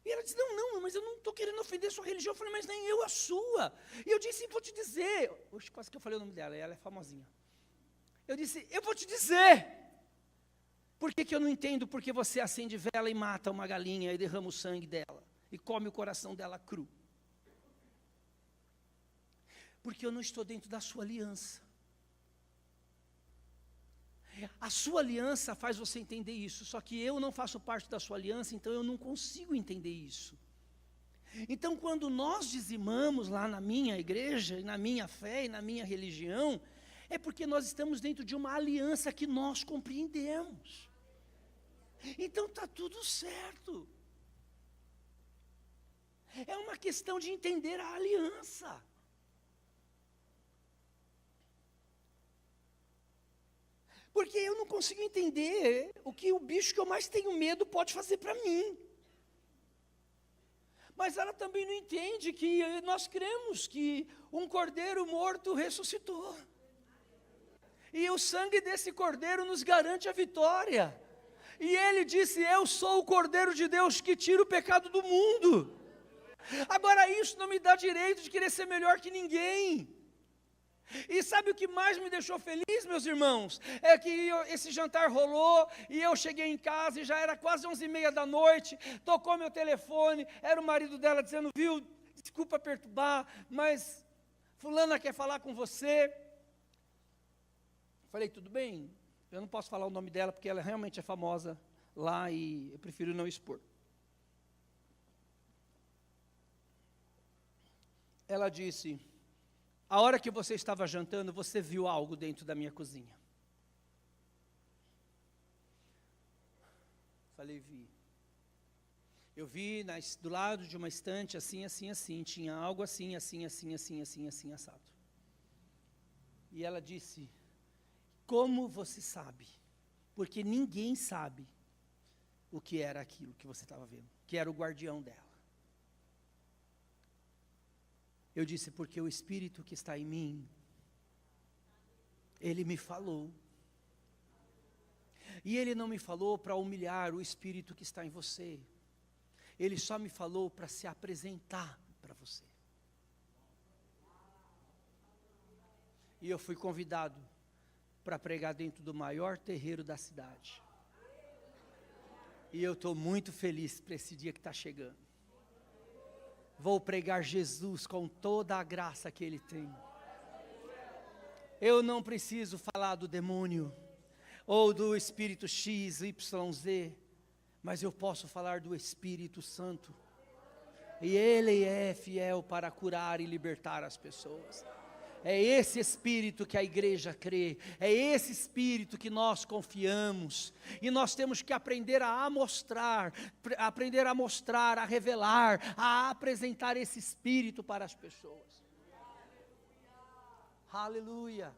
E ela disse, não, mas eu não estou querendo ofender a sua religião. Eu falei, mas nem eu a sua. E eu disse, vou te dizer. Oxe, quase que eu falei o nome dela, ela é famosinha. Eu disse, eu vou te dizer. Por que eu não entendo porque você acende vela e mata uma galinha e derrama o sangue dela e come o coração dela cru? Porque eu não estou dentro da sua aliança. A sua aliança faz você entender isso, só que eu não faço parte da sua aliança, então eu não consigo entender isso. Então, quando nós dizimamos lá na minha igreja, na minha fé e na minha religião, é porque nós estamos dentro de uma aliança que nós compreendemos. Então está tudo certo. É uma questão de entender a aliança. Porque eu não consigo entender o que o bicho que eu mais tenho medo pode fazer para mim. Mas ela também não entende que nós cremos que um cordeiro morto ressuscitou. E o sangue desse cordeiro nos garante a vitória. E ele disse, eu sou o cordeiro de Deus que tira o pecado do mundo. Agora isso não me dá direito de querer ser melhor que ninguém. E sabe o que mais me deixou feliz, meus irmãos? É que esse jantar rolou, e eu cheguei em casa, e já era quase 11h30 da noite, tocou meu telefone, era o marido dela dizendo, viu, desculpa perturbar, mas fulana quer falar com você. Falei, tudo bem, eu não posso falar o nome dela, porque ela realmente é famosa lá, e eu prefiro não expor. Ela disse, a hora que você estava jantando, você viu algo dentro da minha cozinha? Falei, vi. Eu vi do lado de uma estante, assim, assim, assim, tinha algo assim, assim, assim, assim, assim, assim, assado. E ela disse, como você sabe? Porque ninguém sabe o que era aquilo que você estava vendo, que era o guardião dela. Eu disse, porque o Espírito que está em mim, Ele me falou. E Ele não me falou para humilhar o Espírito que está em você. Ele só me falou para se apresentar para você. E eu fui convidado para pregar dentro do maior terreiro da cidade. E eu estou muito feliz para esse dia que está chegando. Vou pregar Jesus com toda a graça que Ele tem. Eu não preciso falar do demônio, ou do Espírito X, Y, Z, mas eu posso falar do Espírito Santo. E Ele é fiel para curar e libertar as pessoas. É esse Espírito que a igreja crê, é esse Espírito que nós confiamos, e nós temos que aprender a mostrar, a revelar, a apresentar esse Espírito para as pessoas. Aleluia.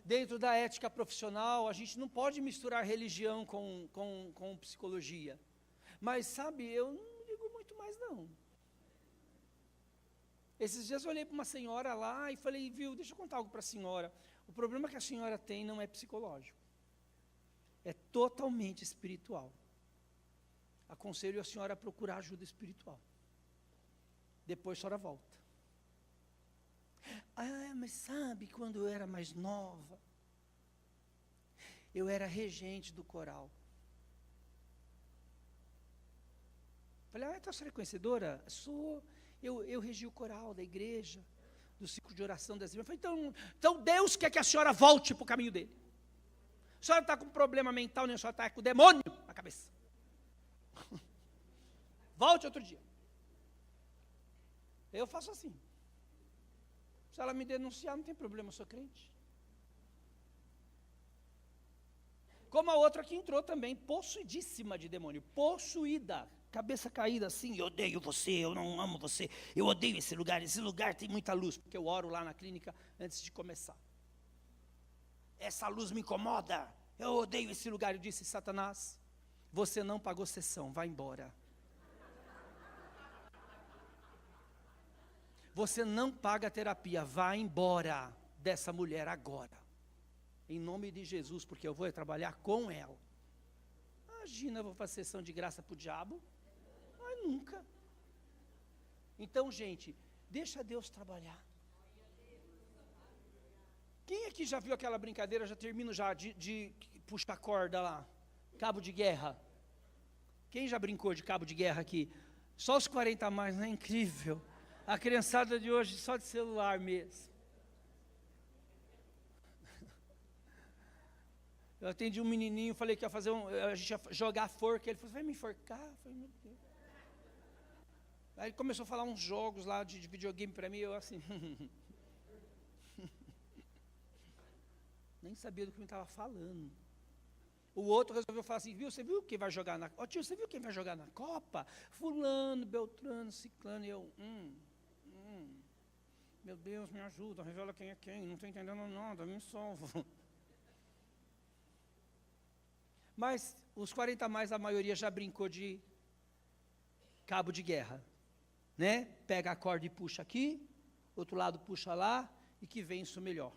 Dentro da ética profissional, a gente não pode misturar religião com psicologia, mas sabe, eu não não. Esses dias eu olhei para uma senhora lá e falei, viu, deixa eu contar algo para a senhora. O problema que a senhora tem não é psicológico. É totalmente espiritual. Aconselho a senhora a procurar ajuda espiritual. Depois a senhora volta. Ah, mas sabe, quando eu era mais nova, eu era regente do coral. Falei, então a senhora é conhecedora? Sou, eu regi o coral da igreja, do ciclo de oração das irmãs. Falei, então Deus quer que a senhora volte para o caminho dele. A senhora está com um problema mental, nem a senhora está com o demônio na cabeça. Volte outro dia. Eu faço assim. Se ela me denunciar, não tem problema, eu sou crente. Como a outra que entrou também, possuidíssima de demônio, possuída, cabeça caída assim, eu odeio você, eu não amo você, eu odeio esse lugar tem muita luz, porque eu oro lá na clínica antes de começar. Essa luz me incomoda, eu odeio esse lugar. Eu disse, Satanás, você não pagou sessão, vai embora. Você não paga terapia, vai embora dessa mulher agora. Em nome de Jesus, porque eu vou trabalhar com ela. Imagina, eu vou fazer sessão de graça para o diabo? Mas nunca. Então, gente, deixa Deus trabalhar. Quem aqui já viu aquela brincadeira, já termino já, de puxar corda lá? Cabo de guerra. Quem já brincou de cabo de guerra aqui? Só os 40 a mais, não é incrível? A criançada de hoje só de celular mesmo. Eu atendi um menininho, falei que ia fazer a gente ia jogar forca, ele falou, vai me enforcar? Eu falei, meu Deus. Aí ele começou a falar uns jogos lá de videogame para mim, eu assim, nem sabia do que ele estava falando. O outro resolveu falar assim, você viu quem vai jogar na Copa? Tio, você viu quem vai jogar na Copa? Fulano, Beltrano, Ciclano, e eu, meu Deus, me ajuda, revela quem é quem, não estou entendendo nada, me salva. Mas os 40 a mais, a maioria já brincou de cabo de guerra, né? Pega a corda e puxa aqui, outro lado puxa lá, e que vem isso melhor.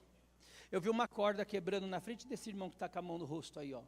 Eu vi uma corda quebrando na frente desse irmão que está com a mão no rosto aí, ó.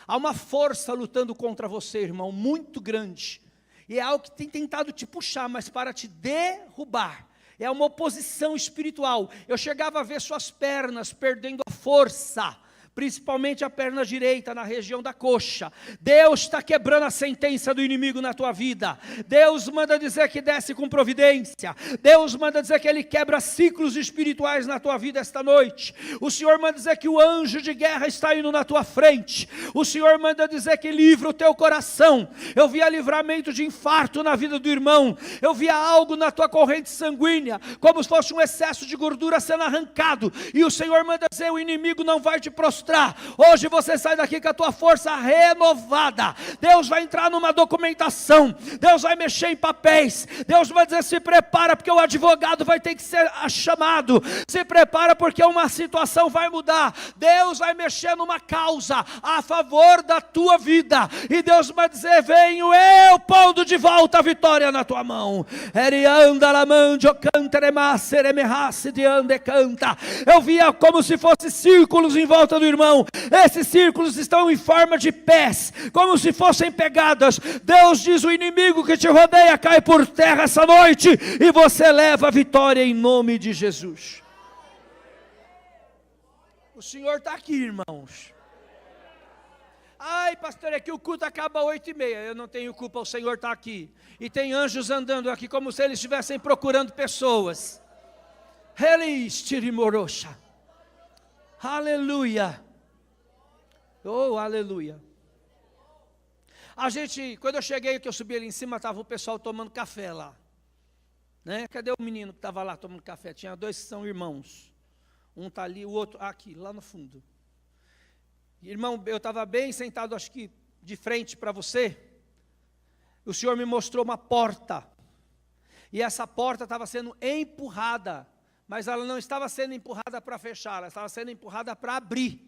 Há uma força lutando contra você, irmão, muito grande. E é algo que tem tentado te puxar, mas para te derrubar. É uma oposição espiritual. Eu chegava a ver suas pernas perdendo a força, principalmente a perna direita, na região da coxa. Deus está quebrando a sentença do inimigo na tua vida. Deus manda dizer que desce com providência. Deus manda dizer que Ele quebra ciclos espirituais na tua vida esta noite. O Senhor manda dizer que o anjo de guerra está indo na tua frente. O Senhor manda dizer que livra o teu coração. Eu via livramento de infarto na vida do irmão. Eu via algo na tua corrente sanguínea, como se fosse um excesso de gordura sendo arrancado. E o Senhor manda dizer, o inimigo não vai te prostrar. Hoje você sai daqui com a tua força renovada. Deus vai entrar numa documentação, Deus vai mexer em papéis, Deus vai dizer, se prepara porque o advogado vai ter que ser chamado, se prepara porque uma situação vai mudar. Deus vai mexer numa causa a favor da tua vida, e Deus vai dizer, venho eu pondo de volta a vitória na tua mão. Eu via como se fossem círculos em volta do irmão. Esses círculos estão em forma de pés, como se fossem pegadas. Deus diz, o inimigo que te rodeia cai por terra essa noite, e você leva a vitória em nome de Jesus. O Senhor está aqui, irmãos. Ai, pastor, é que o culto acaba às 8h30. Eu não tenho culpa, o Senhor está aqui. E tem anjos andando aqui, como se eles estivessem procurando pessoas. Aleluia. Oh, aleluia. A gente, quando eu cheguei, que eu subi ali em cima, estava o pessoal tomando café lá, né? Cadê o menino que estava lá tomando café? Tinha dois que são irmãos. Um está ali, o outro aqui, lá no fundo. Irmão, eu estava bem sentado, acho que de frente para você. O Senhor me mostrou uma porta. E essa porta estava sendo empurrada, mas ela não estava sendo empurrada para fechar, ela estava sendo empurrada para abrir.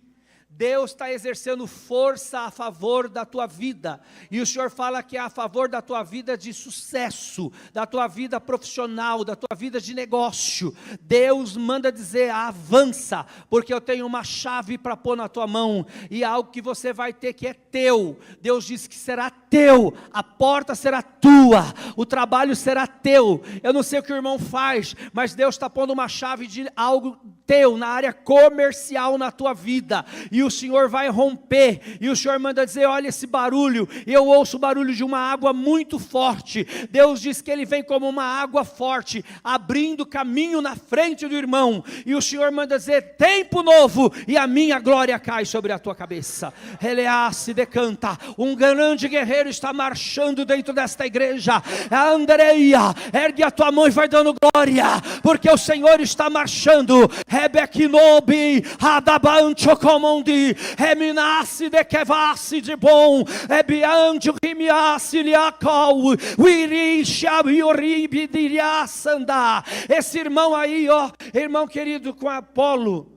Deus está exercendo força a favor da tua vida, e o Senhor fala que é a favor da tua vida de sucesso, da tua vida profissional, da tua vida de negócio. Deus manda dizer, avança, porque eu tenho uma chave para pôr na tua mão, e algo que você vai ter que é teu. Deus diz que será teu, a porta será tua, o trabalho será teu. Eu não sei o que o irmão faz, mas Deus está pondo uma chave de algo teu, na área comercial na tua vida, e o Senhor vai romper, e o Senhor manda dizer, olha esse barulho, eu ouço o barulho de uma água muito forte. Deus diz que Ele vem como uma água forte, abrindo caminho na frente do irmão, e o Senhor manda dizer, tempo novo, e a minha glória cai sobre a tua cabeça. Eleasse decanta, um grande guerreiro está marchando dentro desta igreja. Andreia, ergue a tua mão e vai dando glória, porque o Senhor está marchando. Rebequinobi, Adabancho Comondi, Reminasse de Kevasse de bom, Ebianjo Rimiasse Liacau, Wirisha Yoribi Diriassanda. Esse irmão aí, ó, irmão querido, com Apolo,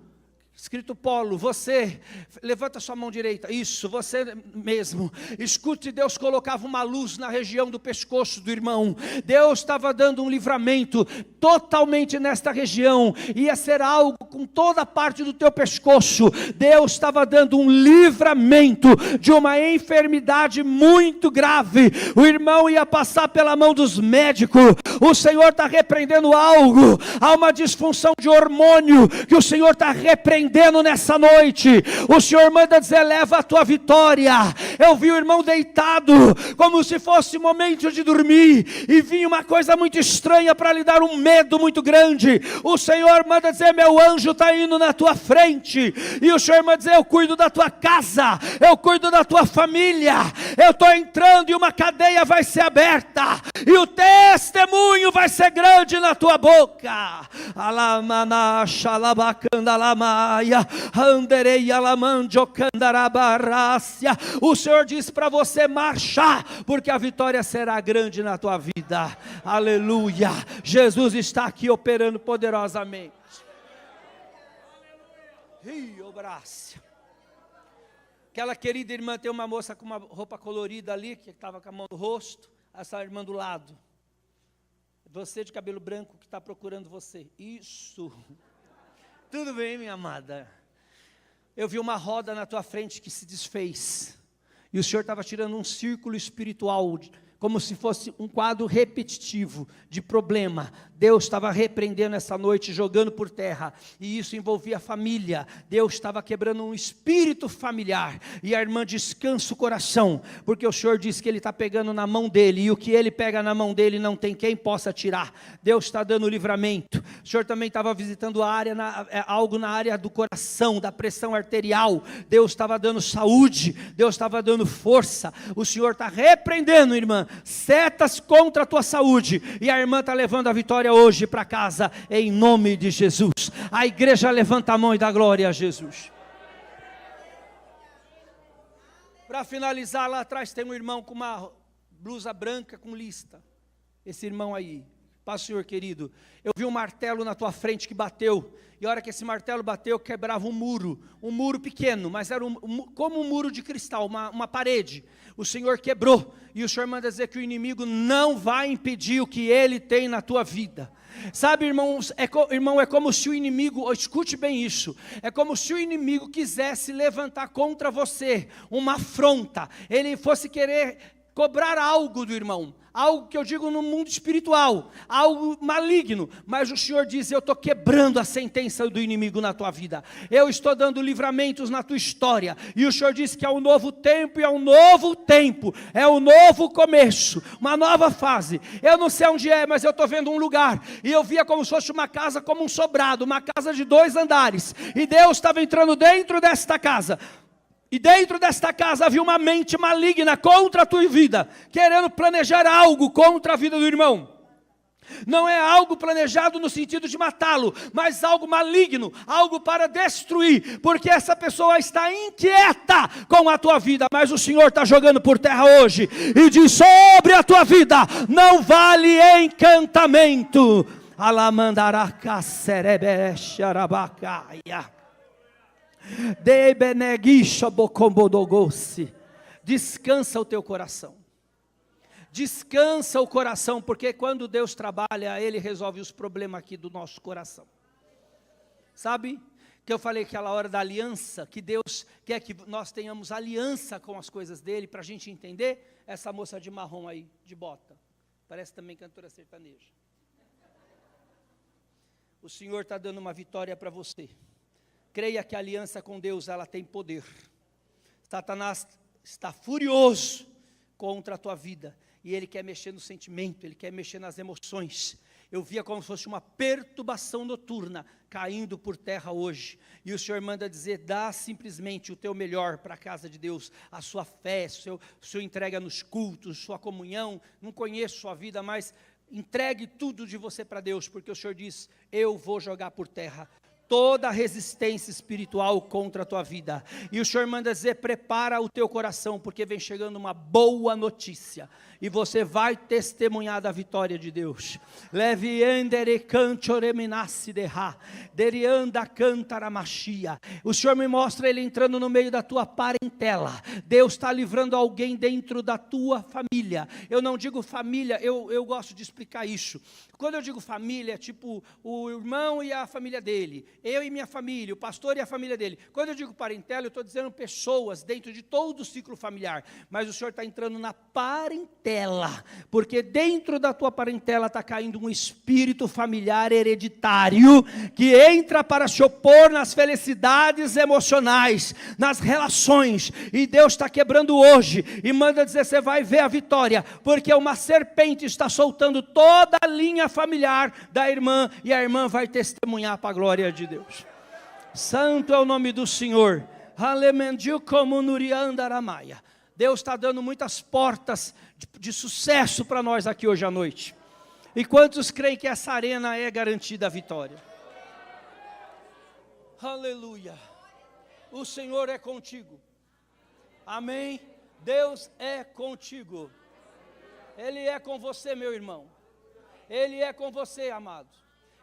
escrito Polo, você, levanta sua mão direita, isso, você mesmo, escute, Deus colocava uma luz na região do pescoço do irmão, Deus estava dando um livramento, totalmente nesta região, ia ser algo com toda a parte do teu pescoço, Deus estava dando um livramento, de uma enfermidade muito grave, o irmão ia passar pela mão dos médicos, o Senhor está repreendendo algo, há uma disfunção de hormônio, que o Senhor está repreendendo nessa noite, o Senhor manda dizer, leva a tua vitória. Eu vi o irmão deitado, como se fosse momento de dormir, e vinha uma coisa muito estranha para lhe dar um medo muito grande, o Senhor manda dizer, meu anjo está indo na tua frente, e o Senhor manda dizer, eu cuido da tua casa, eu cuido da tua família, eu estou entrando e uma cadeia vai ser aberta, e o testemunho vai ser grande na tua boca. Alamana xalabacanda lama, o Senhor diz para você marchar, porque a vitória será grande na tua vida. Aleluia, Jesus está aqui operando poderosamente. Aquela querida irmã, tem uma moça com uma roupa colorida ali, que estava com a mão no rosto, essa irmã do lado, você de cabelo branco que está procurando você, isso. Tudo bem, minha amada? Eu vi uma roda na tua frente que se desfez, e o Senhor estava tirando um círculo espiritual, como se fosse um quadro repetitivo de problema. Deus estava repreendendo essa noite, jogando por terra, e isso envolvia a família. Deus estava quebrando um espírito familiar, e a irmã descansa o coração, porque o Senhor disse que Ele está pegando na mão dele, e o que Ele pega na mão dele não tem quem possa tirar. Deus está dando livramento. O Senhor também estava visitando algo na área do coração, da pressão arterial. Deus estava dando saúde, Deus estava dando força. O Senhor está repreendendo, irmã, setas contra a tua saúde, e a irmã está levando a vitória hoje para casa, em nome de Jesus. A igreja levanta a mão e dá glória a Jesus. Para finalizar, lá atrás tem um irmão com uma blusa branca com lista, esse irmão aí, paz Senhor querido, eu vi um martelo na tua frente que bateu, e a hora que esse martelo bateu, quebrava um muro pequeno, mas era como um muro de cristal, uma parede. O Senhor quebrou, e o Senhor manda dizer que o inimigo não vai impedir o que Ele tem na tua vida. Sabe, irmãos, irmão, é como se o inimigo, escute bem isso, é como se o inimigo quisesse levantar contra você uma afronta, ele fosse querer cobrar algo do irmão, algo que eu digo no mundo espiritual, algo maligno, mas o Senhor diz, eu estou quebrando a sentença do inimigo na tua vida, eu estou dando livramentos na tua história, e o Senhor diz que é um novo tempo, e é um novo tempo, é um novo começo, uma nova fase. Eu não sei onde é, mas eu estou vendo um lugar, e eu via como se fosse uma casa, como um sobrado, uma casa de 2 andares, e Deus estava entrando dentro desta casa, e dentro desta casa havia uma mente maligna contra a tua vida, querendo planejar algo contra a vida do irmão. Não é algo planejado no sentido de matá-lo, mas algo maligno, algo para destruir, porque essa pessoa está inquieta com a tua vida, mas o Senhor está jogando por terra hoje, e diz, sobre a tua vida, não vale encantamento. Alamandaraka serebexarabacaia. Descansa o teu coração, descansa o coração, porque quando Deus trabalha, Ele resolve os problemas aqui do nosso coração. Sabe, que eu falei aquela hora da aliança, que Deus quer que nós tenhamos aliança com as coisas dEle, para a gente entender. Essa moça de marrom aí, de bota, parece também cantora sertaneja. O Senhor está dando uma vitória para você. Creia que a aliança com Deus, ela tem poder. Satanás está furioso contra a tua vida. E ele quer mexer no sentimento, ele quer mexer nas emoções. Eu via como se fosse uma perturbação noturna caindo por terra hoje. E o Senhor manda dizer, dá simplesmente o teu melhor para a casa de Deus. A sua fé, sua entrega nos cultos, sua comunhão. Não conheço sua vida, mas entregue tudo de você para Deus. Porque o Senhor diz, eu vou jogar por terra toda a resistência espiritual contra a tua vida. E o Senhor manda dizer, prepara o teu coração, porque vem chegando uma boa notícia, e você vai testemunhar da vitória de Deus. Leve endere canchoreminasse derra, derianda cantaramachia. O Senhor me mostra ele entrando no meio da tua parentela. Deus está livrando alguém dentro da tua família. Eu não digo família, eu gosto de explicar isso. Quando eu digo família, é tipo o irmão e a família dele, eu e minha família, o pastor e a família dele. Quando eu digo parentela, eu estou dizendo pessoas dentro de todo o ciclo familiar. Mas o Senhor está entrando na parentela, porque dentro da tua parentela está caindo um espírito familiar hereditário, que entra para se opor nas felicidades emocionais, nas relações. E Deus está quebrando hoje, e manda dizer, você vai ver a vitória, porque uma serpente está soltando toda a linha familiar da irmã, e a irmã vai testemunhar para a glória de Deus. Santo é o nome do Senhor. Deus está dando muitas portas de sucesso para nós aqui hoje à noite. E quantos creem que essa arena é garantida a vitória? Aleluia. O Senhor é contigo. Amém. Deus é contigo. Ele é com você, meu irmão. Ele é com você, amado.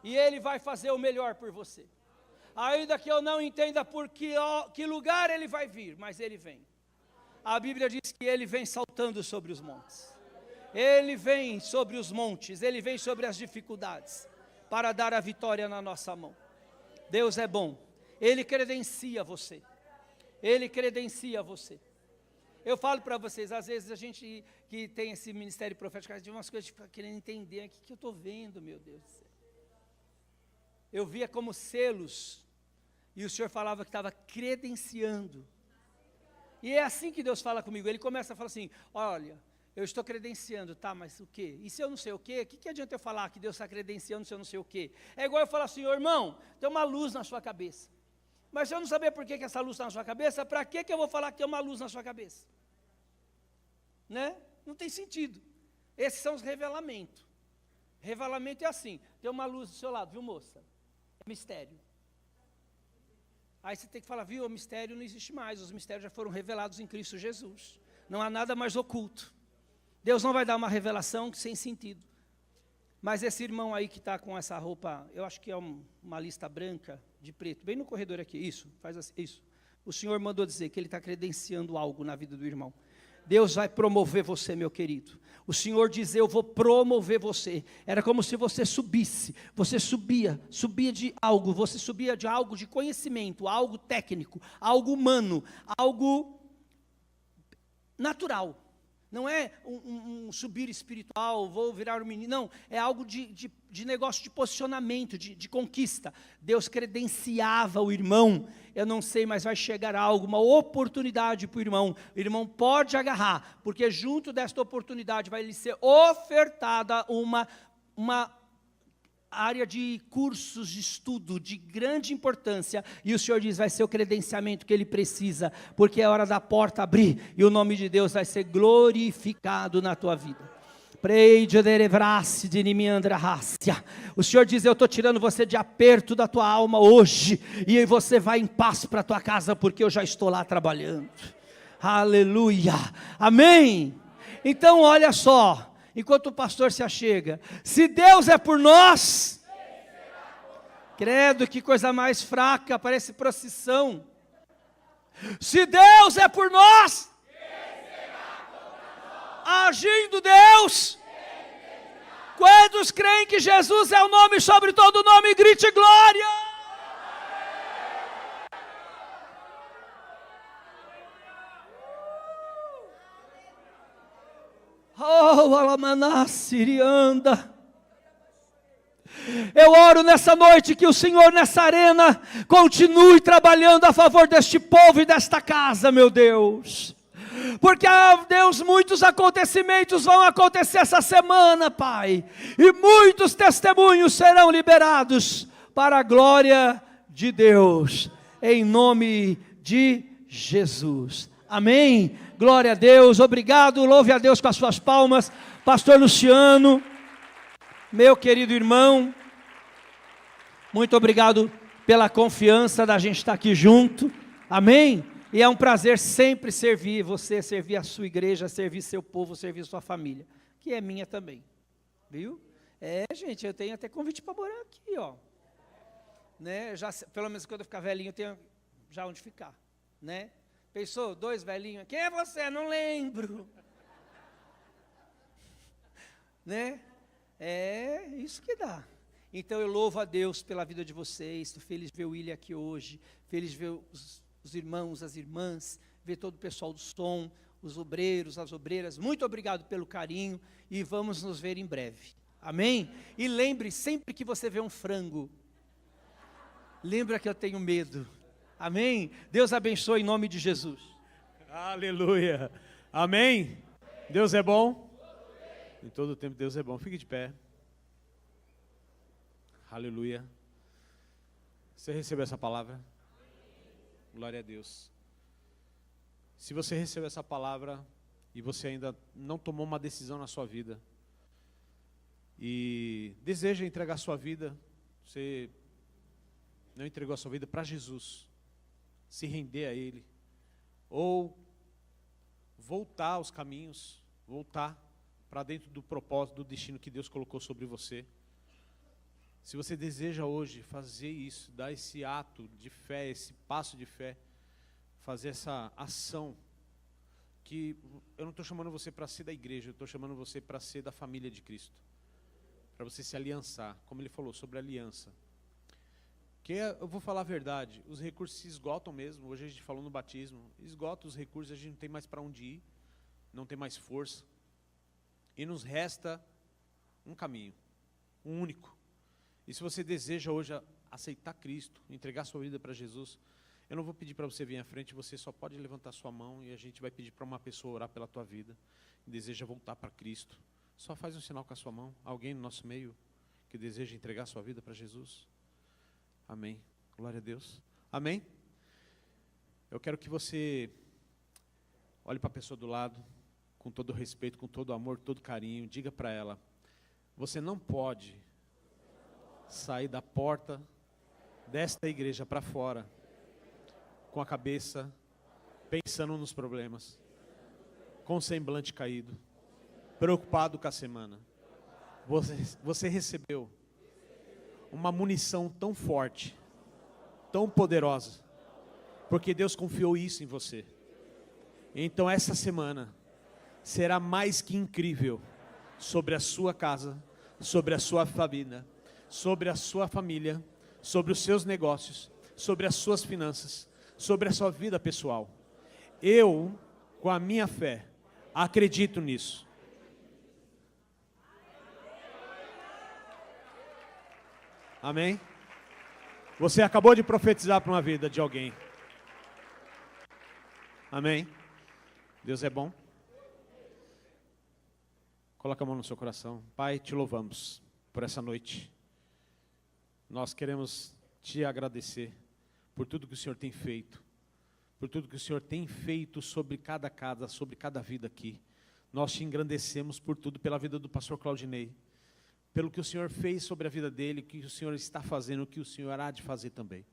E Ele vai fazer o melhor por você. Ainda que eu não entenda por que lugar Ele vai vir, mas Ele vem. A Bíblia diz que Ele vem saltando sobre os montes. Ele vem sobre os montes, Ele vem sobre as dificuldades, para dar a vitória na nossa mão. Deus é bom. Ele credencia você. Ele credencia você. Eu falo para vocês, às vezes a gente que tem esse ministério profético, de umas coisas tipo, querendo entender, o que eu estou vendo, meu Deus do céu. Eu via como selos, e o Senhor falava que estava credenciando. E é assim que Deus fala comigo, Ele começa a falar assim, olha, eu estou credenciando, tá, mas o quê? E se eu não sei o quê? O que adianta eu falar que Deus está credenciando se eu não sei o quê? É igual eu falar assim, irmão, tem uma luz na sua cabeça. Mas se eu não saber por que essa luz está na sua cabeça, para que eu vou falar que tem uma luz na sua cabeça? Né? Não tem sentido. Esses são os revelamentos. Revelamento é assim, tem uma luz do seu lado, viu, moça? É mistério. Aí você tem que falar, viu, o mistério não existe mais, os mistérios já foram revelados em Cristo Jesus. Não há nada mais oculto. Deus não vai dar uma revelação sem sentido. Mas esse irmão aí que está com essa roupa, eu acho que é uma lista branca de preto, bem no corredor aqui, isso, faz assim, isso. O Senhor mandou dizer que Ele está credenciando algo na vida do irmão. Deus vai promover você, meu querido. O Senhor diz, eu vou promover você. Era como se você subisse, você subia de algo, você subia de algo de conhecimento, algo técnico, algo humano, algo natural. Não é um subir espiritual, vou virar um menino, não, é algo de negócio de posicionamento, de conquista. Deus credenciava o irmão, eu não sei, mas vai chegar algo, uma oportunidade para o irmão pode agarrar, porque junto desta oportunidade vai lhe ser ofertada uma área de cursos de estudo de grande importância, e o Senhor diz, vai ser o credenciamento que ele precisa, porque é hora da porta abrir, e o nome de Deus vai ser glorificado na tua vida. O Senhor diz, eu estou tirando você de aperto da tua alma hoje, e você vai em paz para a tua casa, porque eu já estou lá trabalhando. Aleluia, amém? Então olha só, enquanto o pastor se achega, se Deus é por nós, credo, que coisa mais fraca, parece procissão. Se Deus é por nós, agindo Deus, quantos creem que Jesus é o nome sobre todo nome, grite glória. Oh, Alamaná, Sirianda. Eu oro nessa noite que o Senhor nessa arena continue trabalhando a favor deste povo e desta casa, meu Deus. Porque, Deus, muitos acontecimentos vão acontecer essa semana, Pai. E muitos testemunhos serão liberados para a glória de Deus. Em nome de Jesus. Amém. Glória a Deus. Obrigado. Louve a Deus com as suas palmas. Pastor Luciano, meu querido irmão, muito obrigado pela confiança da gente estar aqui junto. Amém. E é um prazer sempre servir você, servir a sua igreja, servir seu povo, servir sua família, que é minha também, viu? Gente, eu tenho até convite para morar aqui, ó. Né? Já, pelo menos quando eu ficar velhinho, eu tenho já onde ficar, né? Pensou, 2 velhinhos, quem é você? Não lembro. Né? É isso que dá. Então eu louvo a Deus pela vida de vocês, estou feliz de ver o William aqui hoje, feliz de ver os irmãos, as irmãs, ver todo o pessoal do som, os obreiros, as obreiras. Muito obrigado pelo carinho e vamos nos ver em breve. Amém? E lembre, sempre que você vê um frango, lembra que eu tenho medo. Amém? Deus abençoe em nome de Jesus. Aleluia. Amém? Deus é bom? Em todo o tempo Deus é bom. Fique de pé. Aleluia. Você recebeu essa palavra? Glória a Deus. Se você recebeu essa palavra e você ainda não tomou uma decisão na sua vida e deseja entregar a sua vida, você não entregou a sua vida para Jesus, se render a Ele, ou voltar aos caminhos, voltar para dentro do propósito, do destino que Deus colocou sobre você. Se você deseja hoje fazer isso, dar esse ato de fé, esse passo de fé, fazer essa ação, que eu não estou chamando você para ser da igreja, eu estou chamando você para ser da família de Cristo, para você se aliançar, como ele falou sobre aliança. Que eu vou falar a verdade, os recursos se esgotam mesmo. Hoje a gente falou no batismo, esgota os recursos, a gente não tem mais para onde ir, não tem mais força, e nos resta um caminho, um único. E se você deseja hoje aceitar Cristo, entregar sua vida para Jesus, eu não vou pedir para você vir à frente, você só pode levantar sua mão e a gente vai pedir para uma pessoa orar pela tua vida, que deseja voltar para Cristo. Só faz um sinal com a sua mão, alguém no nosso meio que deseja entregar sua vida para Jesus. Amém. Glória a Deus. Amém. Eu quero que você olhe para a pessoa do lado, com todo respeito, com todo amor, com todo carinho, diga para ela, você não pode sair da porta desta igreja para fora com a cabeça pensando nos problemas, com o semblante caído, preocupado com a semana. Você recebeu uma munição tão forte, tão poderosa, porque Deus confiou isso em você. Então essa semana será mais que incrível sobre a sua casa, sobre a sua família, sobre a sua família, sobre os seus negócios, sobre as suas finanças, sobre a sua vida pessoal. Eu, com a minha fé, acredito nisso. Amém? Você acabou de profetizar para uma vida de alguém. Amém? Deus é bom. Coloca a mão no seu coração. Pai, te louvamos por essa noite. Nós queremos te agradecer por tudo que o Senhor tem feito, por tudo que o Senhor tem feito sobre cada casa, sobre cada vida aqui. Nós te engrandecemos por tudo, pela vida do pastor Claudinei, pelo que o Senhor fez sobre a vida dele, o que o Senhor está fazendo, o que o Senhor há de fazer também.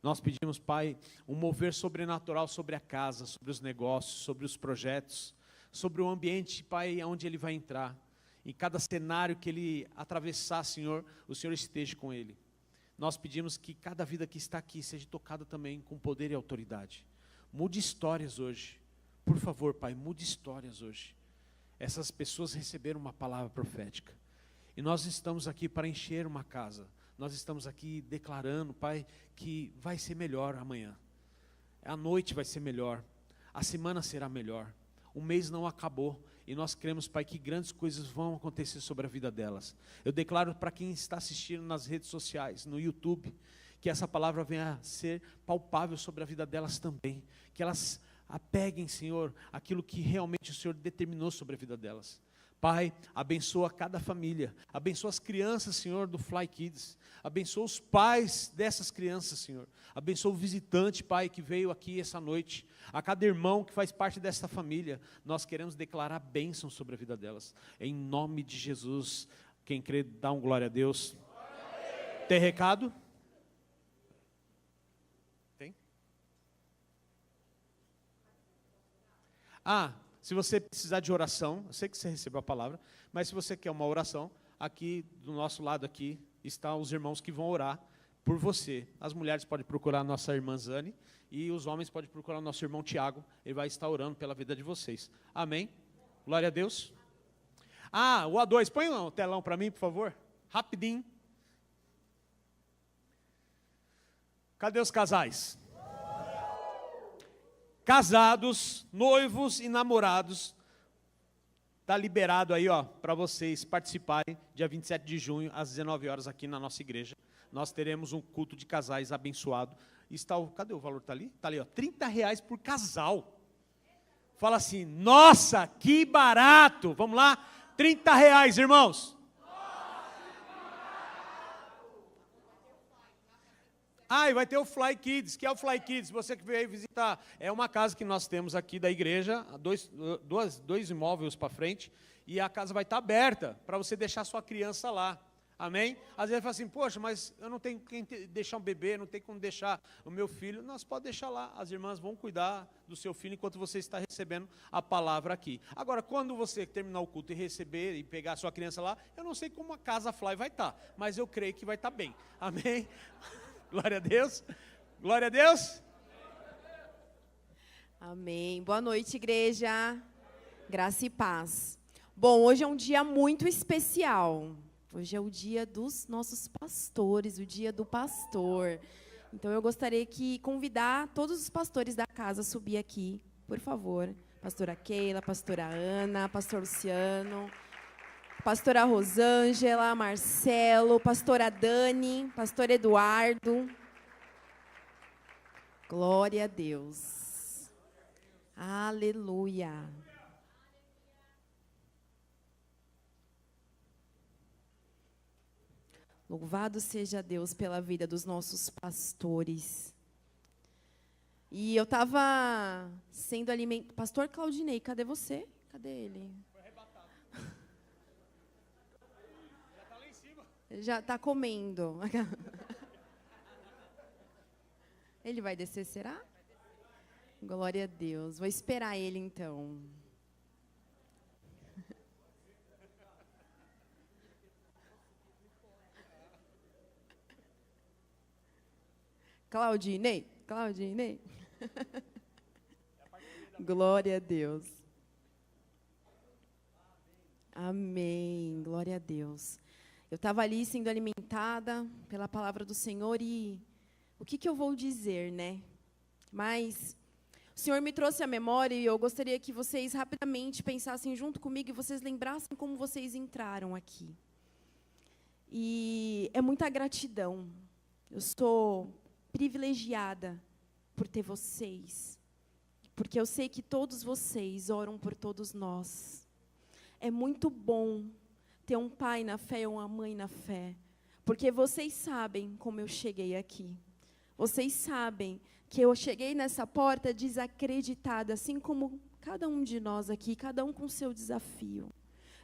Nós pedimos, Pai, um mover sobrenatural sobre a casa, sobre os negócios, sobre os projetos, sobre o ambiente, Pai, onde ele vai entrar. Em cada cenário que ele atravessar, Senhor, o Senhor esteja com ele. Nós pedimos que cada vida que está aqui seja tocada também com poder e autoridade. Mude histórias hoje. Por favor, Pai, mude histórias hoje. Essas pessoas receberam uma palavra profética. E nós estamos aqui para encher uma casa. Nós estamos aqui declarando, Pai, que vai ser melhor amanhã. A noite vai ser melhor. A semana será melhor. O mês não acabou. E nós cremos, Pai, que grandes coisas vão acontecer sobre a vida delas. Eu declaro para quem está assistindo nas redes sociais, no YouTube, que essa palavra venha a ser palpável sobre a vida delas também. Que elas apeguem, Senhor, aquilo que realmente o Senhor determinou sobre a vida delas. Pai, abençoa cada família, abençoa as crianças, Senhor, do Fly Kids, abençoa os pais dessas crianças, Senhor, abençoa o visitante, Pai, que veio aqui essa noite, a cada irmão que faz parte dessa família, nós queremos declarar bênção sobre a vida delas, em nome de Jesus. Quem crê, dá um glória a Deus. Tem recado? Tem? Se você precisar de oração, eu sei que você recebeu a palavra, mas se você quer uma oração, aqui do nosso lado aqui estão os irmãos que vão orar por você. As mulheres podem procurar a nossa irmã Zane e os homens podem procurar o nosso irmão Tiago. Ele vai estar orando pela vida de vocês. Amém? Glória a Deus. O A2, põe um telão para mim, por favor. Rapidinho. Cadê os casais? Casados, noivos e namorados, está liberado aí, para vocês participarem, dia 27 de junho, às 19 horas, aqui na nossa igreja. Nós teremos um culto de casais abençoado. Cadê o valor? Está ali? Está ali, R$30 por casal. Fala assim, nossa, que barato! Vamos lá? R$30, irmãos. E vai ter o Fly Kids. Que é o Fly Kids? Você que veio visitar, é uma casa que nós temos aqui da igreja, dois imóveis para frente, e a casa vai estar aberta para você deixar sua criança lá. Amém? Às vezes fala assim, poxa, mas eu não tenho quem deixar um bebê, não tenho como deixar o meu filho. Nós podemos deixar lá, as irmãs vão cuidar do seu filho enquanto você está recebendo a palavra aqui. Agora, quando você terminar o culto e receber e pegar a sua criança lá, eu não sei como a casa Fly vai estar, mas eu creio que vai estar bem. Amém? Glória a Deus. Glória a Deus. Amém. Boa noite, igreja. Graça e paz. Bom, hoje é um dia muito especial. Hoje é o dia dos nossos pastores, o dia do pastor. Então, eu gostaria de convidar todos os pastores da casa a subir aqui, por favor. Pastora Keila, pastora Ana, pastor Luciano, pastora Rosângela, Marcelo, pastora Dani, pastor Eduardo. Glória a Deus. Aleluia. Louvado seja Deus pela vida dos nossos pastores. E eu estava sendo alimentada. Pastor Claudinei, cadê você? Cadê ele? Foi arrebatado. Já está lá em cima. Já está comendo. Ele vai descer, será? Glória a Deus. Vou esperar ele, então. Claudinei. Glória a Deus. Amém. Glória a Deus. Eu estava ali sendo alimentada pela palavra do Senhor e o que eu vou dizer, né? Mas o Senhor me trouxe à memória e eu gostaria que vocês rapidamente pensassem junto comigo e vocês lembrassem como vocês entraram aqui. E é muita gratidão. Eu estou privilegiada por ter vocês, porque eu sei que todos vocês oram por todos nós. É muito bom ter um pai na fé ou uma mãe na fé, porque vocês sabem como eu cheguei aqui. Vocês sabem que eu cheguei nessa porta desacreditada, assim como cada um de nós aqui, cada um com seu desafio.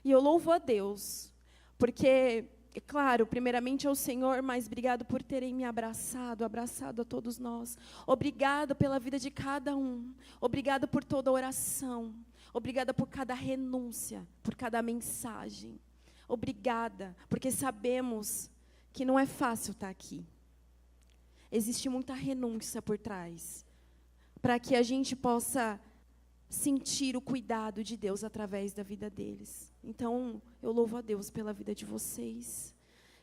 E eu louvo a Deus, porque, é claro, primeiramente ao Senhor, mas obrigado por terem me abraçado a todos nós. Obrigado pela vida de cada um. Obrigado por toda oração. Obrigada por cada renúncia, por cada mensagem. Obrigada, porque sabemos que não é fácil estar aqui. Existe muita renúncia por trás, para que a gente possa sentir o cuidado de Deus através da vida deles. Então, eu louvo a Deus pela vida de vocês.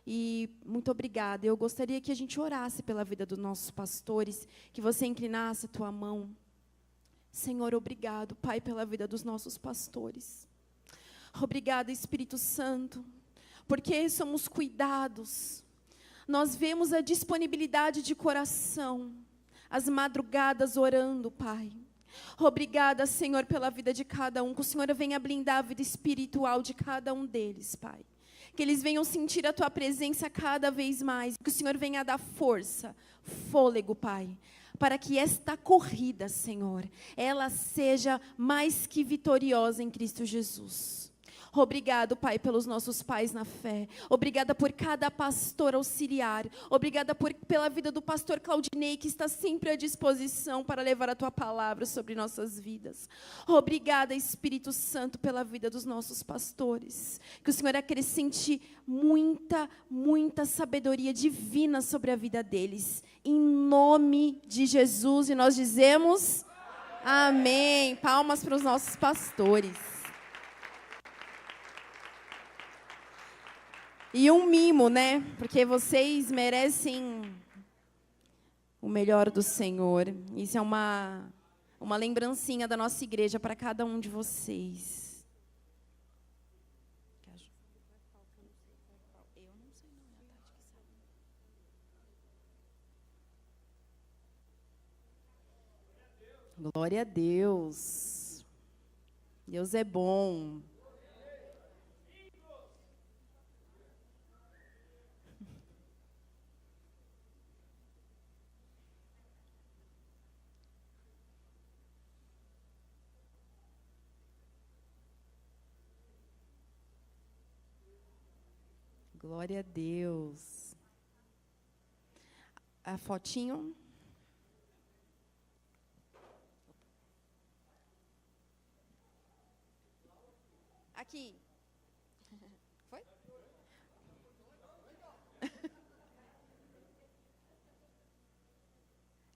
E muito obrigada. Eu gostaria que a gente orasse pela vida dos nossos pastores, que você inclinasse a tua mão. Senhor, obrigado, Pai, pela vida dos nossos pastores. Obrigada, Espírito Santo, porque somos cuidados. Nós vemos a disponibilidade de coração, as madrugadas orando, Pai. Obrigada, Senhor, pela vida de cada um, que o Senhor venha blindar a vida espiritual de cada um deles, Pai. Que eles venham sentir a Tua presença cada vez mais, que o Senhor venha dar força, fôlego, Pai, para que esta corrida, Senhor, ela seja mais que vitoriosa em Cristo Jesus. Obrigado, Pai, pelos nossos pais na fé. Obrigada por cada pastor auxiliar. Obrigada pela vida do pastor Claudinei, que está sempre à disposição para levar a Tua palavra sobre nossas vidas. Obrigada, Espírito Santo, pela vida dos nossos pastores. Que o Senhor acrescente muita, muita sabedoria divina sobre a vida deles. Em nome de Jesus. E nós dizemos amém. Palmas para os nossos pastores. E um mimo, né? Porque vocês merecem o melhor do Senhor. Isso é uma lembrancinha da nossa igreja para cada um de vocês. Glória a Deus. Deus é bom. Glória a Deus. A fotinho. Aqui. Foi?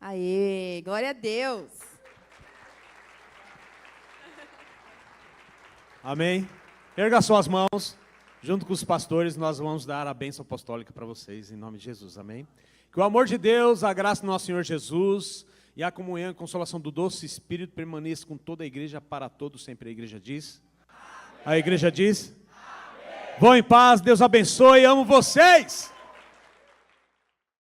Aê, glória a Deus. Amém. Erga suas mãos. Junto com os pastores, nós vamos dar a bênção apostólica para vocês, em nome de Jesus, amém? Que o amor de Deus, a graça do nosso Senhor Jesus e a comunhão e a consolação do doce Espírito permaneça com toda a igreja para todos sempre. A igreja diz? Amém. A igreja diz? Amém. Vão em paz, Deus abençoe, amo vocês!